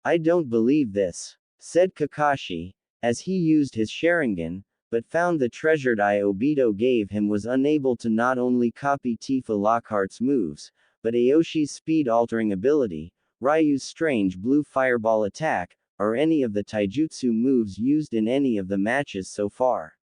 "I don't believe this," said Kakashi, as he used his Sharingan, but found the treasured eye Obito gave him was unable to not only copy Tifa Lockhart's moves, but Aoshi's speed-altering ability, Ryu's strange blue fireball attack, or any of the taijutsu moves used in any of the matches so far.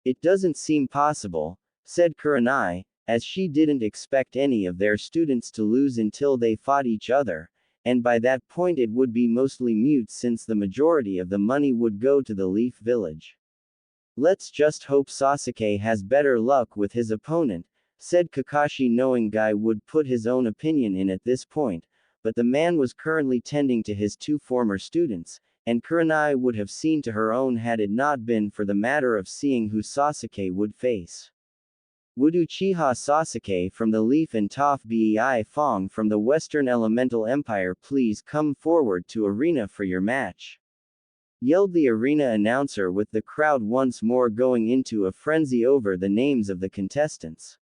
"It doesn't seem possible," said Kurenai, as she didn't expect any of their students to lose until they fought each other, and by that point it would be mostly mute since the majority of the money would go to the Leaf Village. "Let's just hope Sasuke has better luck with his opponent," said Kakashi, knowing Guy would put his own opinion in at this point, but the man was currently tending to his two former students, and Kurenai would have seen to her own had it not been for the matter of seeing who Sasuke would face. "Would Uchiha Sasuke from the Leaf and Toph Bei Fong from the Western Elemental Empire please come forward to arena for your match?" yelled the arena announcer, with the crowd once more going into a frenzy over the names of the contestants.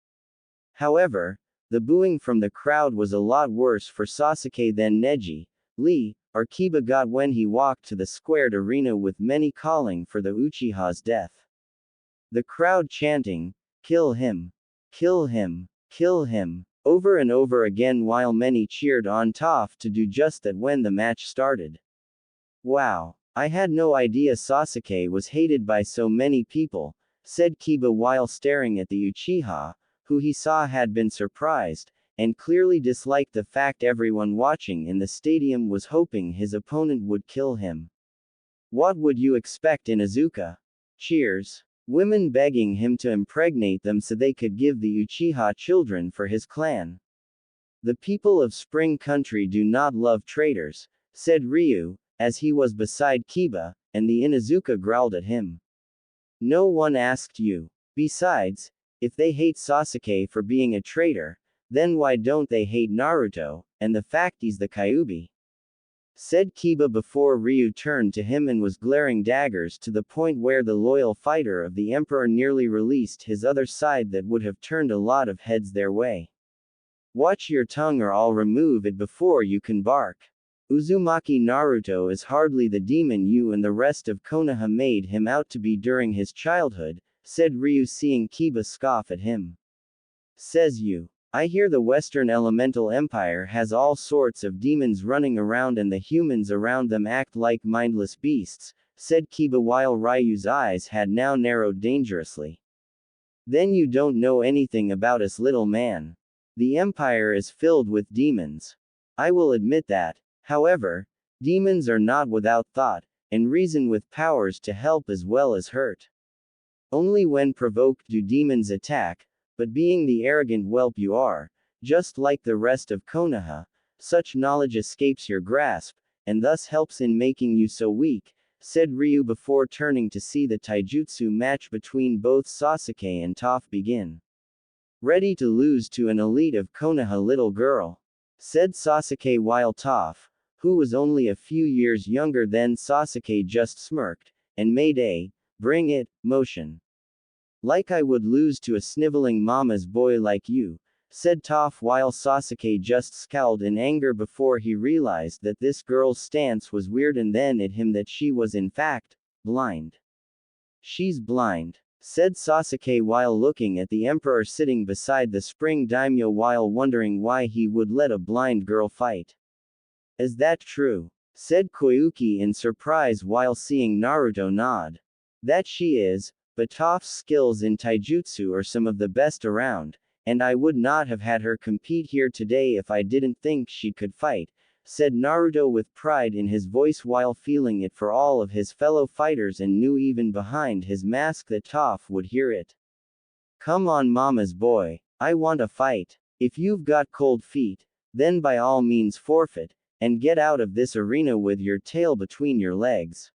However, the booing from the crowd was a lot worse for Sasuke than Neji, Lee, or Kiba got when he walked to the squared arena, with many calling for the Uchiha's death. The crowd chanting, "Kill him! Kill him! Kill him!" over and over again, while many cheered on Toph to do just that when the match started. "Wow, I had no idea Sasuke was hated by so many people," said Kiba while staring at the Uchiha, who he saw had been surprised, and clearly disliked the fact everyone watching in the stadium was hoping his opponent would kill him. What would you expect in Izuka? Cheers. Women begging him to impregnate them so they could give the Uchiha children for his clan. The people of Spring Country do not love traitors, said Ryu, as he was beside Kiba, and the Inuzuka growled at him. No one asked you. Besides, if they hate Sasuke for being a traitor, then why don't they hate Naruto, and the fact he's the Kyuubi? Said Kiba before Ryu turned to him and was glaring daggers to the point where the loyal fighter of the Emperor nearly released his other side that would have turned a lot of heads their way. Watch your tongue or I'll remove it before you can bark. Uzumaki Naruto is hardly the demon you and the rest of Konoha made him out to be during his childhood, said Ryu seeing Kiba scoff at him. Says you. I hear the Western Elemental Empire has all sorts of demons running around and the humans around them act like mindless beasts, said Kiba while Ryu's eyes had now narrowed dangerously. Then you don't know anything about us, little man. The Empire is filled with demons. I will admit that. However, demons are not without thought, and reason with powers to help as well as hurt. Only when provoked do demons attack, but being the arrogant whelp you are, just like the rest of Konoha, such knowledge escapes your grasp, and thus helps in making you so weak, said Ryu before turning to see the taijutsu match between both Sasuke and Toph begin. Ready to lose to an elite of Konoha little girl, said Sasuke while Toph, who was only a few years younger than Sasuke, just smirked, and made a, bring it, motion. Like I would lose to a sniveling mama's boy like you, said Toph while Sasuke just scowled in anger before he realized that this girl's stance was weird and then at him that she was in fact, blind. She's blind, said Sasuke while looking at the Emperor sitting beside the Spring Daimyo while wondering why he would let a blind girl fight. Is that true? Said Koyuki in surprise while seeing Naruto nod. That she is, but Toph's skills in taijutsu are some of the best around, and I would not have had her compete here today if I didn't think she could fight, said Naruto with pride in his voice while feeling it for all of his fellow fighters and knew even behind his mask that Toph would hear it. Come on mama's boy, I want a fight. If you've got cold feet, then by all means forfeit, and get out of this arena with your tail between your legs.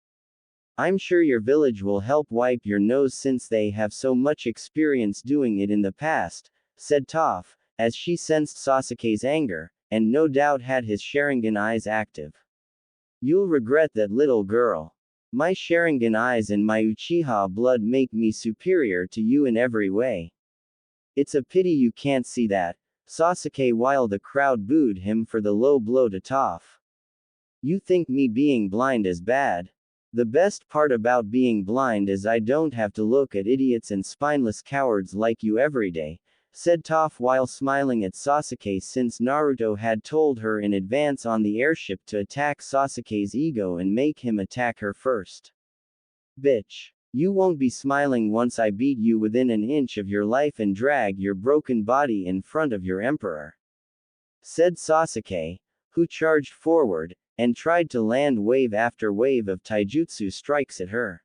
I'm sure your village will help wipe your nose since they have so much experience doing it in the past, said Toph, as she sensed Sasuke's anger, and no doubt had his Sharingan eyes active. You'll regret that, little girl. My Sharingan eyes and my Uchiha blood make me superior to you in every way. It's a pity you can't see that, Sasuke while the crowd booed him for the low blow to Toph. You think me being blind is bad? The best part about being blind is I don't have to look at idiots and spineless cowards like you every day, said Toph while smiling at Sasuke since Naruto had told her in advance on the airship to attack Sasuke's ego and make him attack her first. Bitch. You won't be smiling once I beat you within an inch of your life and drag your broken body in front of your emperor. Said Sasuke, who charged forward, and tried to land wave after wave of taijutsu strikes at her.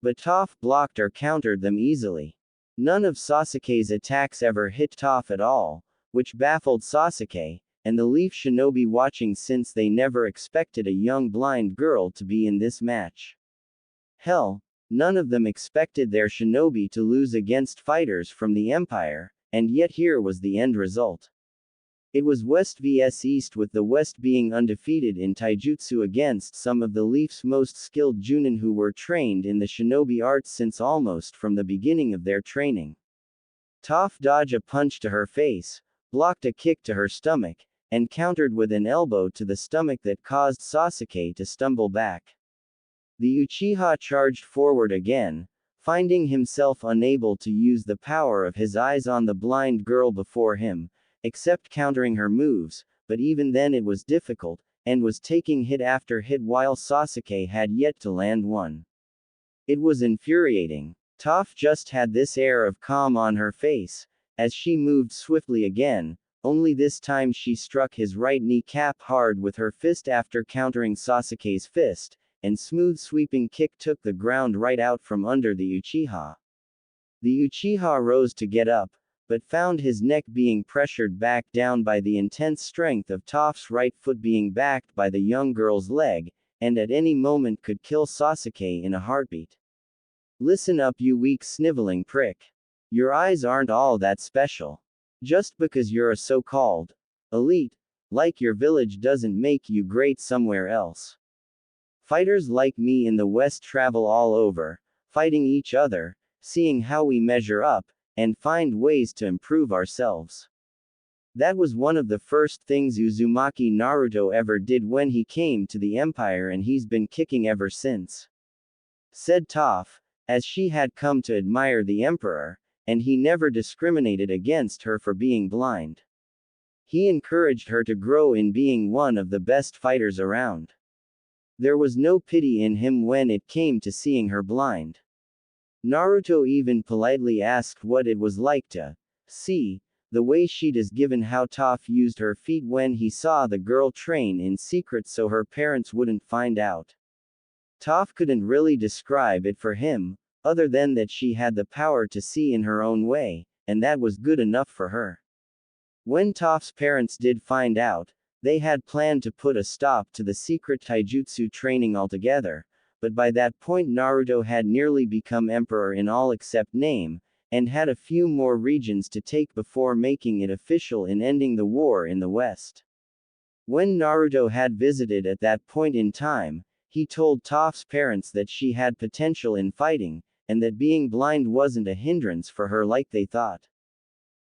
But Toph blocked or countered them easily. None of Sasuke's attacks ever hit Toph at all, which baffled Sasuke, and the Leaf Shinobi watching since they never expected a young blind girl to be in this match. Hell, none of them expected their shinobi to lose against fighters from the Empire, and yet here was the end result. It was West vs East, with the West being undefeated in taijutsu against some of the Leaf's most skilled Junin who were trained in the shinobi arts since almost from the beginning of their training. Toph dodged a punch to her face, blocked a kick to her stomach, and countered with an elbow to the stomach that caused Sasuke to stumble back. The Uchiha charged forward again, finding himself unable to use the power of his eyes on the blind girl before him, except countering her moves, but even then it was difficult, and was taking hit after hit while Sasuke had yet to land one. It was infuriating. Toph just had this air of calm on her face, as she moved swiftly again, only this time she struck his right kneecap hard with her fist after countering Sasuke's fist, and smooth sweeping kick took the ground right out from under the Uchiha. The Uchiha rose to get up, but found his neck being pressured back down by the intense strength of Toph's right foot being backed by the young girl's leg, and at any moment could kill Sasuke in a heartbeat. Listen up, you weak sniveling prick. Your eyes aren't all that special. Just because you're a so-called elite, like your village doesn't make you great somewhere else. Fighters like me in the West travel all over, fighting each other, seeing how we measure up, and find ways to improve ourselves. That was one of the first things Uzumaki Naruto ever did when he came to the Empire, and he's been kicking ever since. Said Toph, as she had come to admire the Emperor, and he never discriminated against her for being blind. He encouraged her to grow in being one of the best fighters around. There was no pity in him when it came to seeing her blind. Naruto even politely asked what it was like to see the way she does, given how Toph used her feet when he saw the girl train in secret so her parents wouldn't find out. Toph couldn't really describe it for him, other than that she had the power to see in her own way, and that was good enough for her. When Toph's parents did find out, they had planned to put a stop to the secret taijutsu training altogether, but by that point Naruto had nearly become emperor in all except name, and had a few more regions to take before making it official in ending the war in the West. When Naruto had visited at that point in time, he told Toph's parents that she had potential in fighting, and that being blind wasn't a hindrance for her like they thought.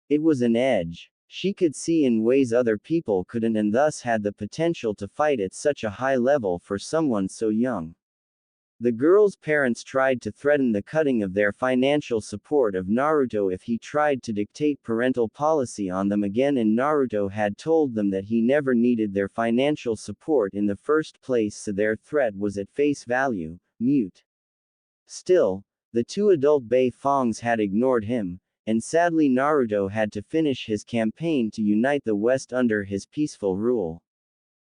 It was an edge. She could see in ways other people couldn't, and thus had the potential to fight at such a high level for someone so young. The girl's parents tried to threaten the cutting of their financial support of Naruto if he tried to dictate parental policy on them again, and Naruto had told them that he never needed their financial support in the first place, so their threat was at face value, mute. Still, the two adult Bei-Fongs had ignored him, and sadly Naruto had to finish his campaign to unite the West under his peaceful rule.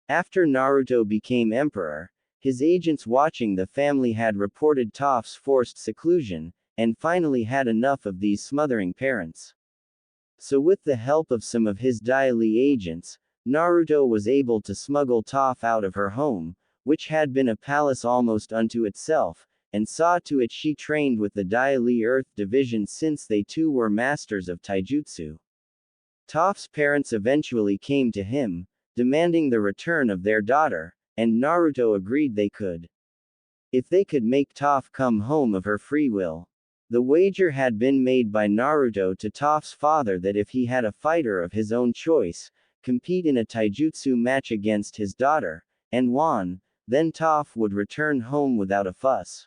After Naruto became emperor, his agents watching the family had reported Toph's forced seclusion, and finally had enough of these smothering parents. So with the help of some of his daily agents, Naruto was able to smuggle Toph out of her home, which had been a palace almost unto itself, and saw to it she trained with the daily Earth Division since they too were masters of taijutsu. Toph's parents eventually came to him, demanding the return of their daughter, and Naruto agreed they could. If they could make Toph come home of her free will. The wager had been made by Naruto to Toph's father that if he had a fighter of his own choice compete in a taijutsu match against his daughter, and won, then Toph would return home without a fuss.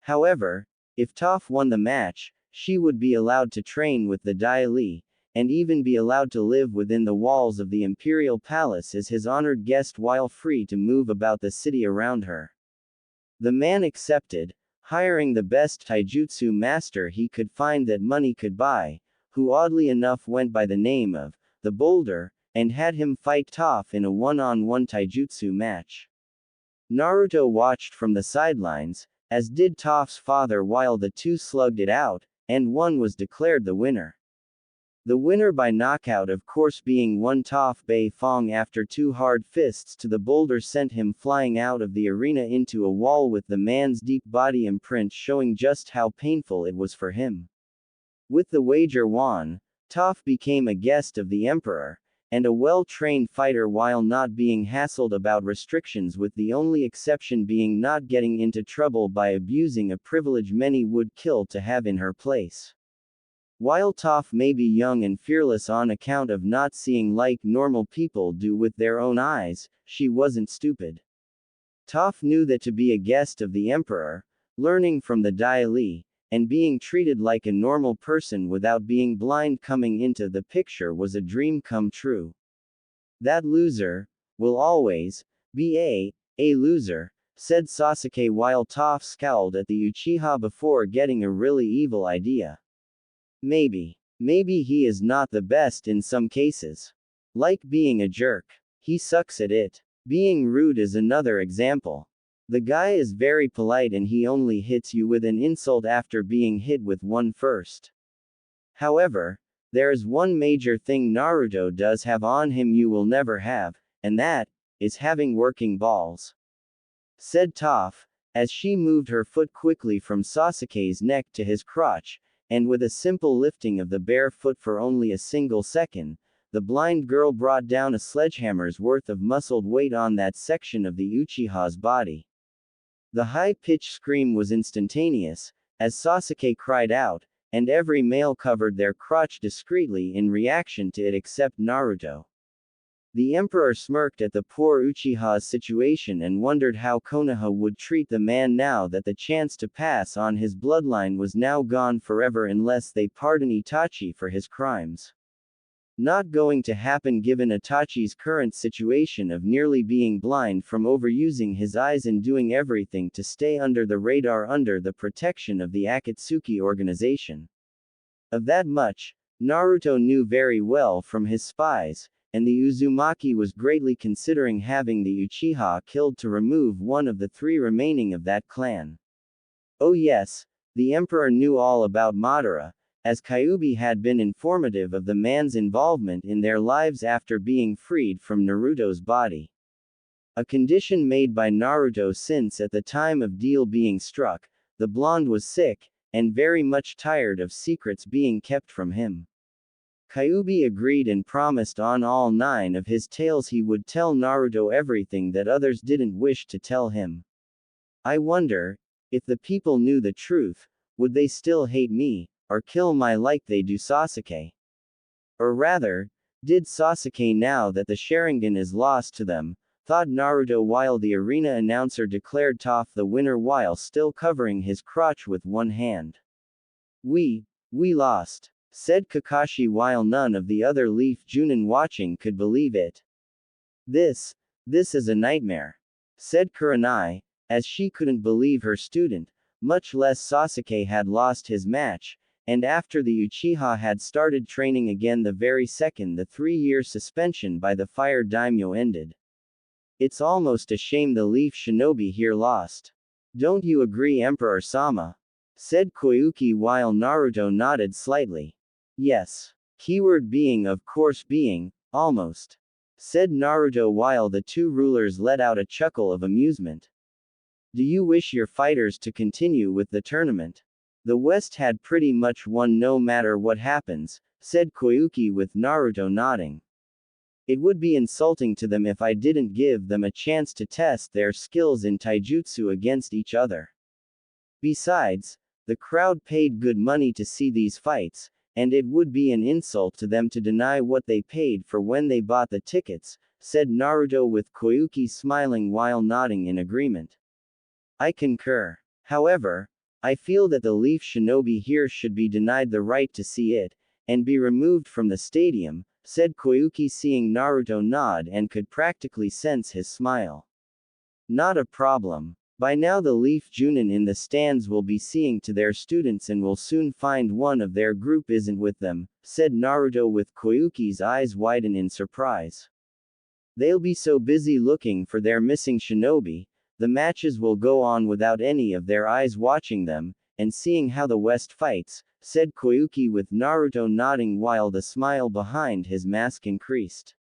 However, if Toph won the match, she would be allowed to train with the daily, and even be allowed to live within the walls of the imperial palace as his honored guest while free to move about the city around her. The man accepted, hiring the best taijutsu master he could find that money could buy, who oddly enough went by the name of the Boulder, and had him fight Toph in a one-on-one taijutsu match. Naruto watched from the sidelines, as did Toph's father, while the two slugged it out, and one was declared the winner. The winner by knockout, of course, being one Toph Bei-Fong after two hard fists to the boulder sent him flying out of the arena into a wall with the man's deep body imprint showing just how painful it was for him. With the wager won, Toph became a guest of the Emperor, and a well-trained fighter while not being hassled about restrictions, with the only exception being not getting into trouble by abusing a privilege many would kill to have in her place. While Toph may be young and fearless on account of not seeing like normal people do with their own eyes, she wasn't stupid. Toph knew that to be a guest of the Emperor, learning from the daily, and being treated like a normal person without being blind coming into the picture was a dream come true. That loser will always be a loser, said Sasuke while Toph scowled at the Uchiha before getting a really evil idea. Maybe Maybe he is not the best in some cases. Like being a jerk. He sucks at it. Being rude is another example. The guy is very polite and he only hits you with an insult after being hit with one first. However, there is one major thing Naruto does have on him you will never have, and that is having working balls. Said Toph, as she moved her foot quickly from Sasuke's neck to his crotch, and with a simple lifting of the bare foot for only a single second, the blind girl brought down a sledgehammer's worth of muscled weight on that section of the Uchiha's body. The high-pitched scream was instantaneous, as Sasuke cried out, and every male covered their crotch discreetly in reaction to it except Naruto. The emperor smirked at the poor Uchiha's situation and wondered how Konoha would treat the man now that the chance to pass on his bloodline was now gone forever unless they pardon Itachi for his crimes. Not going to happen given Itachi's current situation of nearly being blind from overusing his eyes and doing everything to stay under the radar under the protection of the Akatsuki organization. Of that much, Naruto knew very well from his spies, and the Uzumaki was greatly considering having the Uchiha killed to remove one of the three remaining of that clan. Oh yes, the emperor knew all about Madara, as Kyuubi had been informative of the man's involvement in their lives after being freed from Naruto's body. A condition made by Naruto since at the time of deal being struck, the blonde was sick, and very much tired of secrets being kept from him. Kyuubi agreed and promised on all 9 of his tales he would tell Naruto everything that others didn't wish to tell him. I wonder, if the people knew the truth, would they still hate me, or kill me like they do Sasuke? Or rather, did Sasuke now that the Sharingan is lost to them, thought Naruto while the arena announcer declared Toph the winner while still covering his crotch with one hand. We lost, said Kakashi while none of the other Leaf Junin watching could believe it. This is a nightmare, said Kurenai, as she couldn't believe her student, much less Sasuke had lost his match, and after the Uchiha had started training again the very second the 3-year suspension by the Fire Daimyo ended. It's almost a shame the Leaf Shinobi here lost. Don't you agree, Emperor-sama? Said Koyuki while Naruto nodded slightly. Yes. Keyword being of course being, almost. Said Naruto while the two rulers let out a chuckle of amusement. Do you wish your fighters to continue with the tournament? The West had pretty much won no matter what happens, said Koyuki with Naruto nodding. It would be insulting to them if I didn't give them a chance to test their skills in taijutsu against each other. Besides, the crowd paid good money to see these fights, and it would be an insult to them to deny what they paid for when they bought the tickets, said Naruto with Koyuki smiling while nodding in agreement. I concur. However, I feel that the Leaf Shinobi here should be denied the right to see it, and be removed from the stadium, said Koyuki seeing Naruto nod and could practically sense his smile. Not a problem. By now the Leaf Junin in the stands will be seeing to their students and will soon find one of their group isn't with them, said Naruto with Koyuki's eyes widen in surprise. They'll be so busy looking for their missing shinobi, the matches will go on without any of their eyes watching them, and seeing how the West fights, said Koyuki with Naruto nodding while the smile behind his mask increased.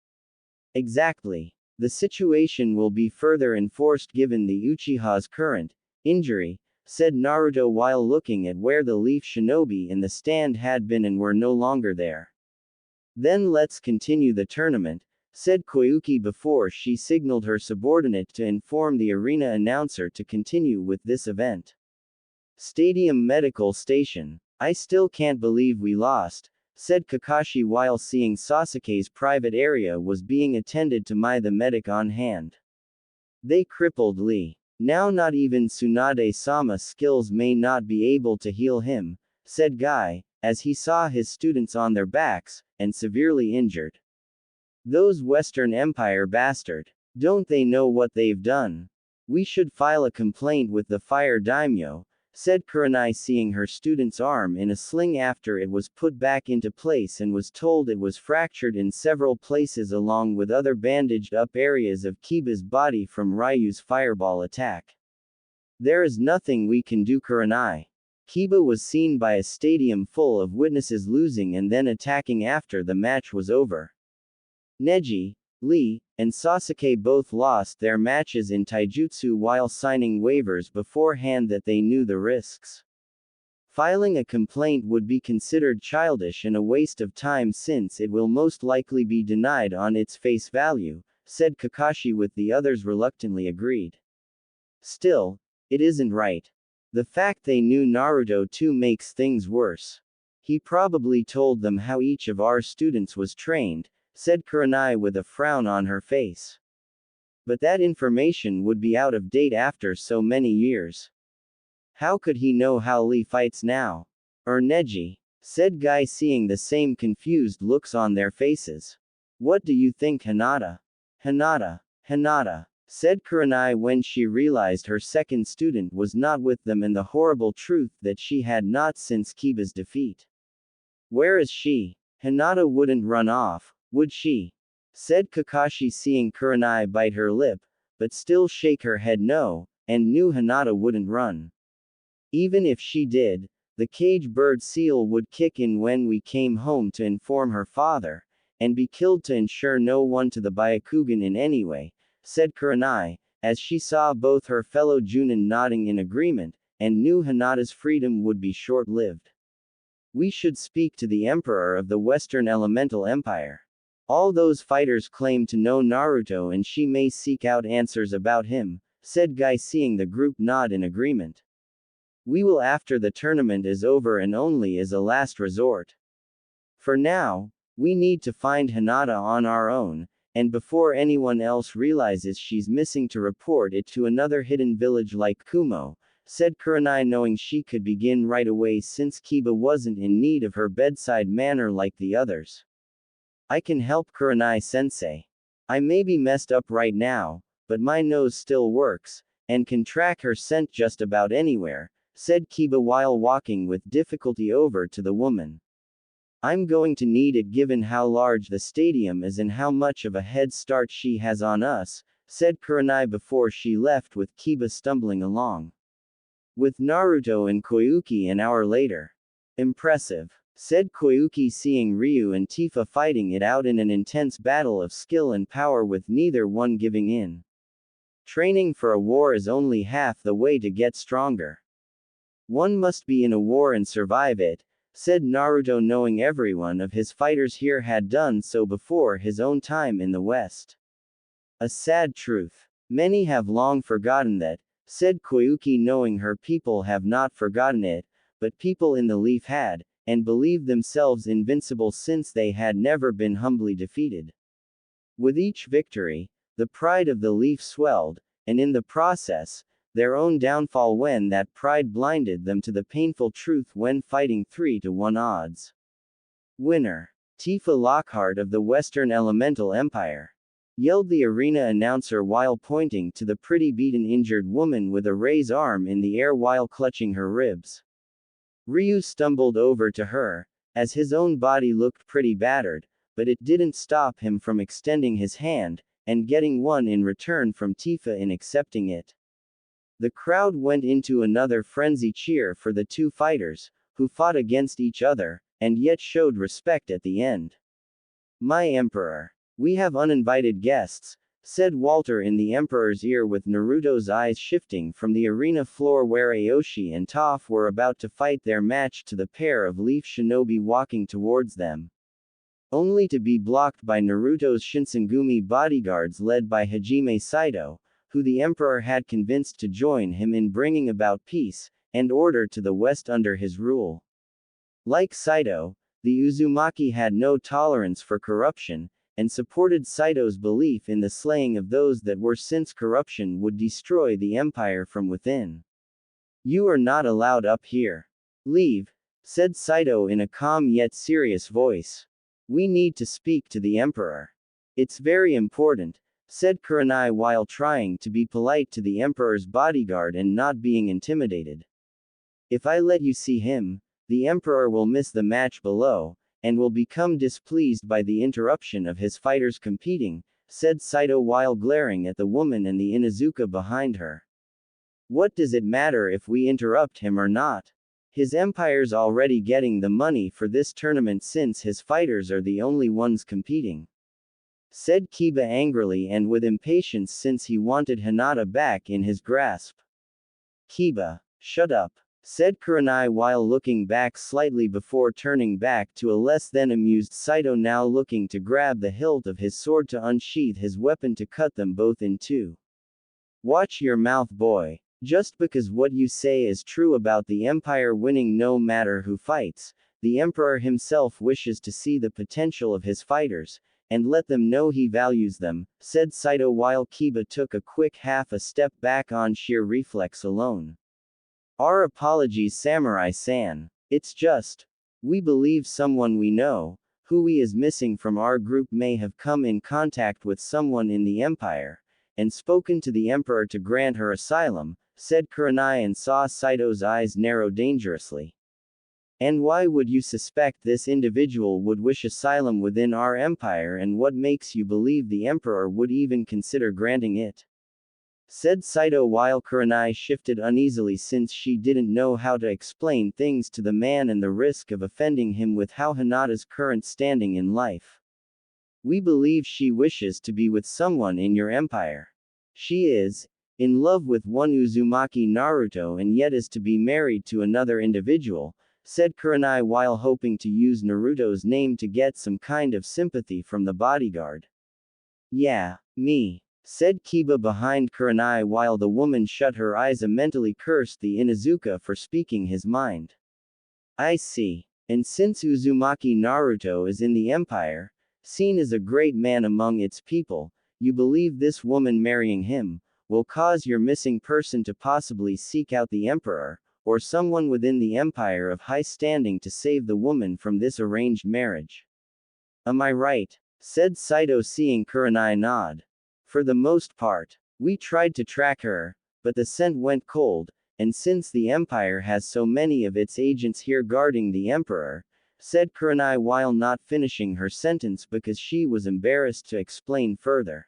Exactly. The situation will be further enforced given the Uchiha's current injury, said Naruto while looking at where the Leaf Shinobi in the stand had been and were no longer there. Then let's continue the tournament, said Koyuki before she signaled her subordinate to inform the arena announcer to continue with this event. Stadium Medical Station. I still can't believe we lost, said Kakashi while seeing Sasuke's private area was being attended to by the medic on hand. They crippled Lee. Now not even Tsunade-sama skills may not be able to heal him, said Guy, as he saw his students on their backs, and severely injured. Those Western Empire bastard. Don't they know what they've done? We should file a complaint with the Fire Daimyo, said Kurenai, seeing her student's arm in a sling after it was put back into place, and was told it was fractured in several places along with other bandaged up areas of Kiba's body from Ryu's fireball attack. There is nothing we can do, Kurenai. Kiba was seen by a stadium full of witnesses losing and then attacking after the match was over. Neji, Lee, and Sasuke both lost their matches in taijutsu while signing waivers beforehand that they knew the risks. Filing a complaint would be considered childish and a waste of time since it will most likely be denied on its face value, said Kakashi, with the others reluctantly agreed. Still, it isn't right. The fact they knew Naruto too makes things worse. He probably told them how each of our students was trained, said Kurenai with a frown on her face. But that information would be out of date after so many years. How could he know how Lee fights now? Or Neji? Said Guy, seeing the same confused looks on their faces. What do you think, Hinata? Hinata, said Kurenai when she realized her second student was not with them, and the horrible truth that she had not since Kiba's defeat. Where is she? Hinata wouldn't run off, would she? Said Kakashi, seeing Kurenai bite her lip, but still shake her head no, and knew Hinata wouldn't run. Even if she did, the cage bird seal would kick in when we came home to inform her father, and be killed to ensure no one to the Byakugan in any way, said Kurenai, as she saw both her fellow Junin nodding in agreement, and knew Hinata's freedom would be short-lived. We should speak to the Emperor of the Western Elemental Empire. All those fighters claim to know Naruto, and she may seek out answers about him, said Guy, seeing the group nod in agreement. We will after the tournament is over and only as a last resort. For now, we need to find Hinata on our own, and before anyone else realizes she's missing, to report it to another hidden village like Kumo, said Kurenai, knowing she could begin right away since Kiba wasn't in need of her bedside manner like the others. I can help, Kurenai-sensei. I may be messed up right now, but my nose still works, and can track her scent just about anywhere, said Kiba while walking with difficulty over to the woman. I'm going to need it given how large the stadium is and how much of a head start she has on us, said Kurenai before she left, with Kiba stumbling along. With Naruto and Koyuki an hour later. Impressive, said Koyuki, seeing Ryu and Tifa fighting it out in an intense battle of skill and power with neither one giving in. Training for a war is only half the way to get stronger. One must be in a war and survive it, said Naruto, knowing everyone of his fighters here had done so before his own time in the West. A sad truth. Many have long forgotten that, said Koyuki, knowing her people have not forgotten it, but people in the Leaf had, and believed themselves invincible since they had never been humbly defeated. With each victory, the pride of the Leaf swelled, and in the process, their own downfall when that pride blinded them to the painful truth when fighting 3-to-1 odds. Winner. Tifa Lockhart of the Western Elemental Empire. Yelled the arena announcer while pointing to the pretty beaten injured woman with a raised arm in the air while clutching her ribs. Ryu stumbled over to her, as his own body looked pretty battered, but it didn't stop him from extending his hand, and getting one in return from Tifa in accepting it. The crowd went into another frenzy cheer for the two fighters, who fought against each other, and yet showed respect at the end. My Emperor. We have uninvited guests, said Walter in the Emperor's ear, with Naruto's eyes shifting from the arena floor where Aoshi and Toph were about to fight their match to the pair of Leaf Shinobi walking towards them. Only to be blocked by Naruto's Shinsengumi bodyguards led by Hajime Saito, who the Emperor had convinced to join him in bringing about peace and order to the West under his rule. Like Saito, the Uzumaki had no tolerance for corruption, and supported Saito's belief in the slaying of those that were, since corruption would destroy the empire from within. You are not allowed up here. Leave, said Saito in a calm yet serious voice. We need to speak to the Emperor. It's very important, said Kurenai while trying to be polite to the Emperor's bodyguard and not being intimidated. If I let you see him, the Emperor will miss the match below, and will become displeased by the interruption of his fighters competing, said Saito while glaring at the woman and the Inuzuka behind her. What does it matter if we interrupt him or not? His empire's already getting the money for this tournament since his fighters are the only ones competing, said Kiba angrily and with impatience since he wanted Hinata back in his grasp. Kiba, shut up, said Kurenai while looking back slightly before turning back to a less than amused Saito now looking to grab the hilt of his sword to unsheath his weapon to cut them both in two. Watch your mouth, boy. Just because what you say is true about the Empire winning no matter who fights, the Emperor himself wishes to see the potential of his fighters, and let them know he values them, said Saito while Kiba took a quick half a step back on sheer reflex alone. Our apologies, Samurai-san. It's just, we believe someone we know, who is missing from our group may have come in contact with someone in the Empire, and spoken to the Emperor to grant her asylum, said Kurenai and saw Saito's eyes narrow dangerously. And why would you suspect this individual would wish asylum within our empire, and what makes you believe the Emperor would even consider granting it? Said Saito while Kurenai shifted uneasily since she didn't know how to explain things to the man and the risk of offending him with how Hinata's current standing in life. We believe she wishes to be with someone in your empire. She is in love with one Uzumaki Naruto and yet is to be married to another individual, said Kurenai while hoping to use Naruto's name to get some kind of sympathy from the bodyguard. Yeah, me, said Kiba behind Kurenai while the woman shut her eyes and mentally cursed the Inuzuka for speaking his mind. I see. And since Uzumaki Naruto is in the empire, seen as a great man among its people, you believe this woman marrying him will cause your missing person to possibly seek out the Emperor, or someone within the empire of high standing to save the woman from this arranged marriage. Am I right? Said Saito seeing Kurenai nod. For the most part, we tried to track her, but the scent went cold, and since the Empire has so many of its agents here guarding the Emperor, said Kurenai while not finishing her sentence because she was embarrassed to explain further.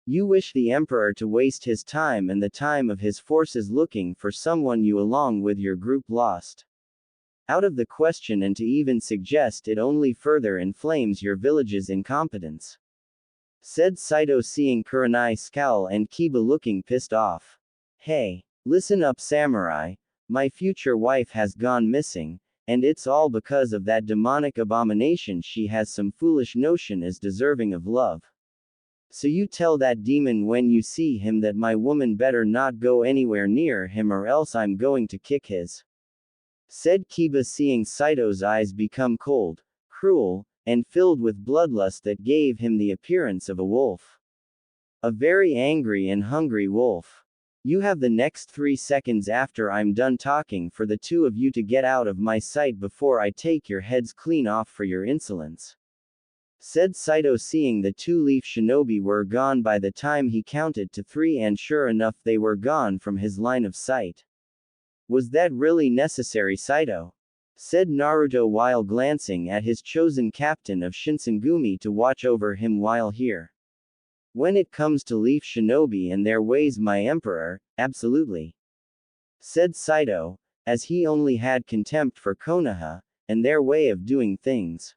You wish the Emperor to waste his time and the time of his forces looking for someone you along with your group lost. Out of the question, and to even suggest it only further inflames your village's incompetence, said Saito seeing Kurenai scowl and Kiba looking pissed off. Hey, listen up, samurai. My future wife has gone missing, and it's all because of that demonic abomination. She has some foolish notion is deserving of love. So you tell that demon when you see him that my woman better not go anywhere near him or else I'm going to kick his. Said Kiba seeing Saito's eyes become cold, cruel, and filled with bloodlust that gave him the appearance of a wolf. A very angry and hungry wolf. You have the next 3 seconds after I'm done talking for the two of you to get out of my sight before I take your heads clean off for your insolence. Said Saito seeing the two-leaf shinobi were gone by the time he counted to 3 and sure enough they were gone from his line of sight. Was that really necessary, Saito? Said Naruto while glancing at his chosen captain of Shinsengumi to watch over him while here. When it comes to leaf shinobi and their ways, my emperor, absolutely. Said Saito, as he only had contempt for Konaha, and their way of doing things.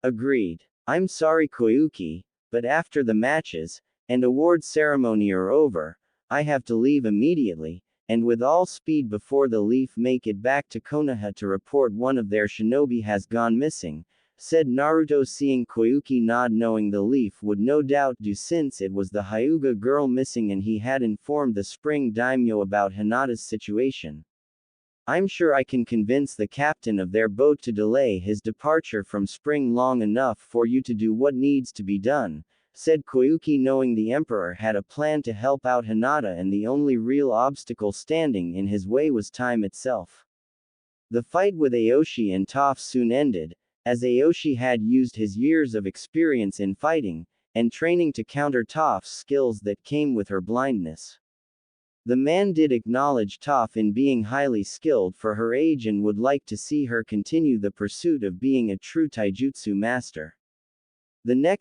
Agreed. I'm sorry Koyuki, but after the matches and award ceremony are over, I have to leave immediately, and with all speed before the leaf make it back to Konoha to report one of their shinobi has gone missing, said Naruto seeing Koyuki nod knowing the leaf would no doubt do since it was the Hyuga girl missing and he had informed the spring daimyo about Hinata's situation. I'm sure I can convince the captain of their boat to delay his departure from spring long enough for you to do what needs to be done, said Koyuki knowing the emperor had a plan to help out Hinata and the only real obstacle standing in his way was time itself. The fight with Aoshi and Toph soon ended, as Aoshi had used his years of experience in fighting and training to counter Toph's skills that came with her blindness. The man did acknowledge Toph in being highly skilled for her age and would like to see her continue the pursuit of being a true taijutsu master. The next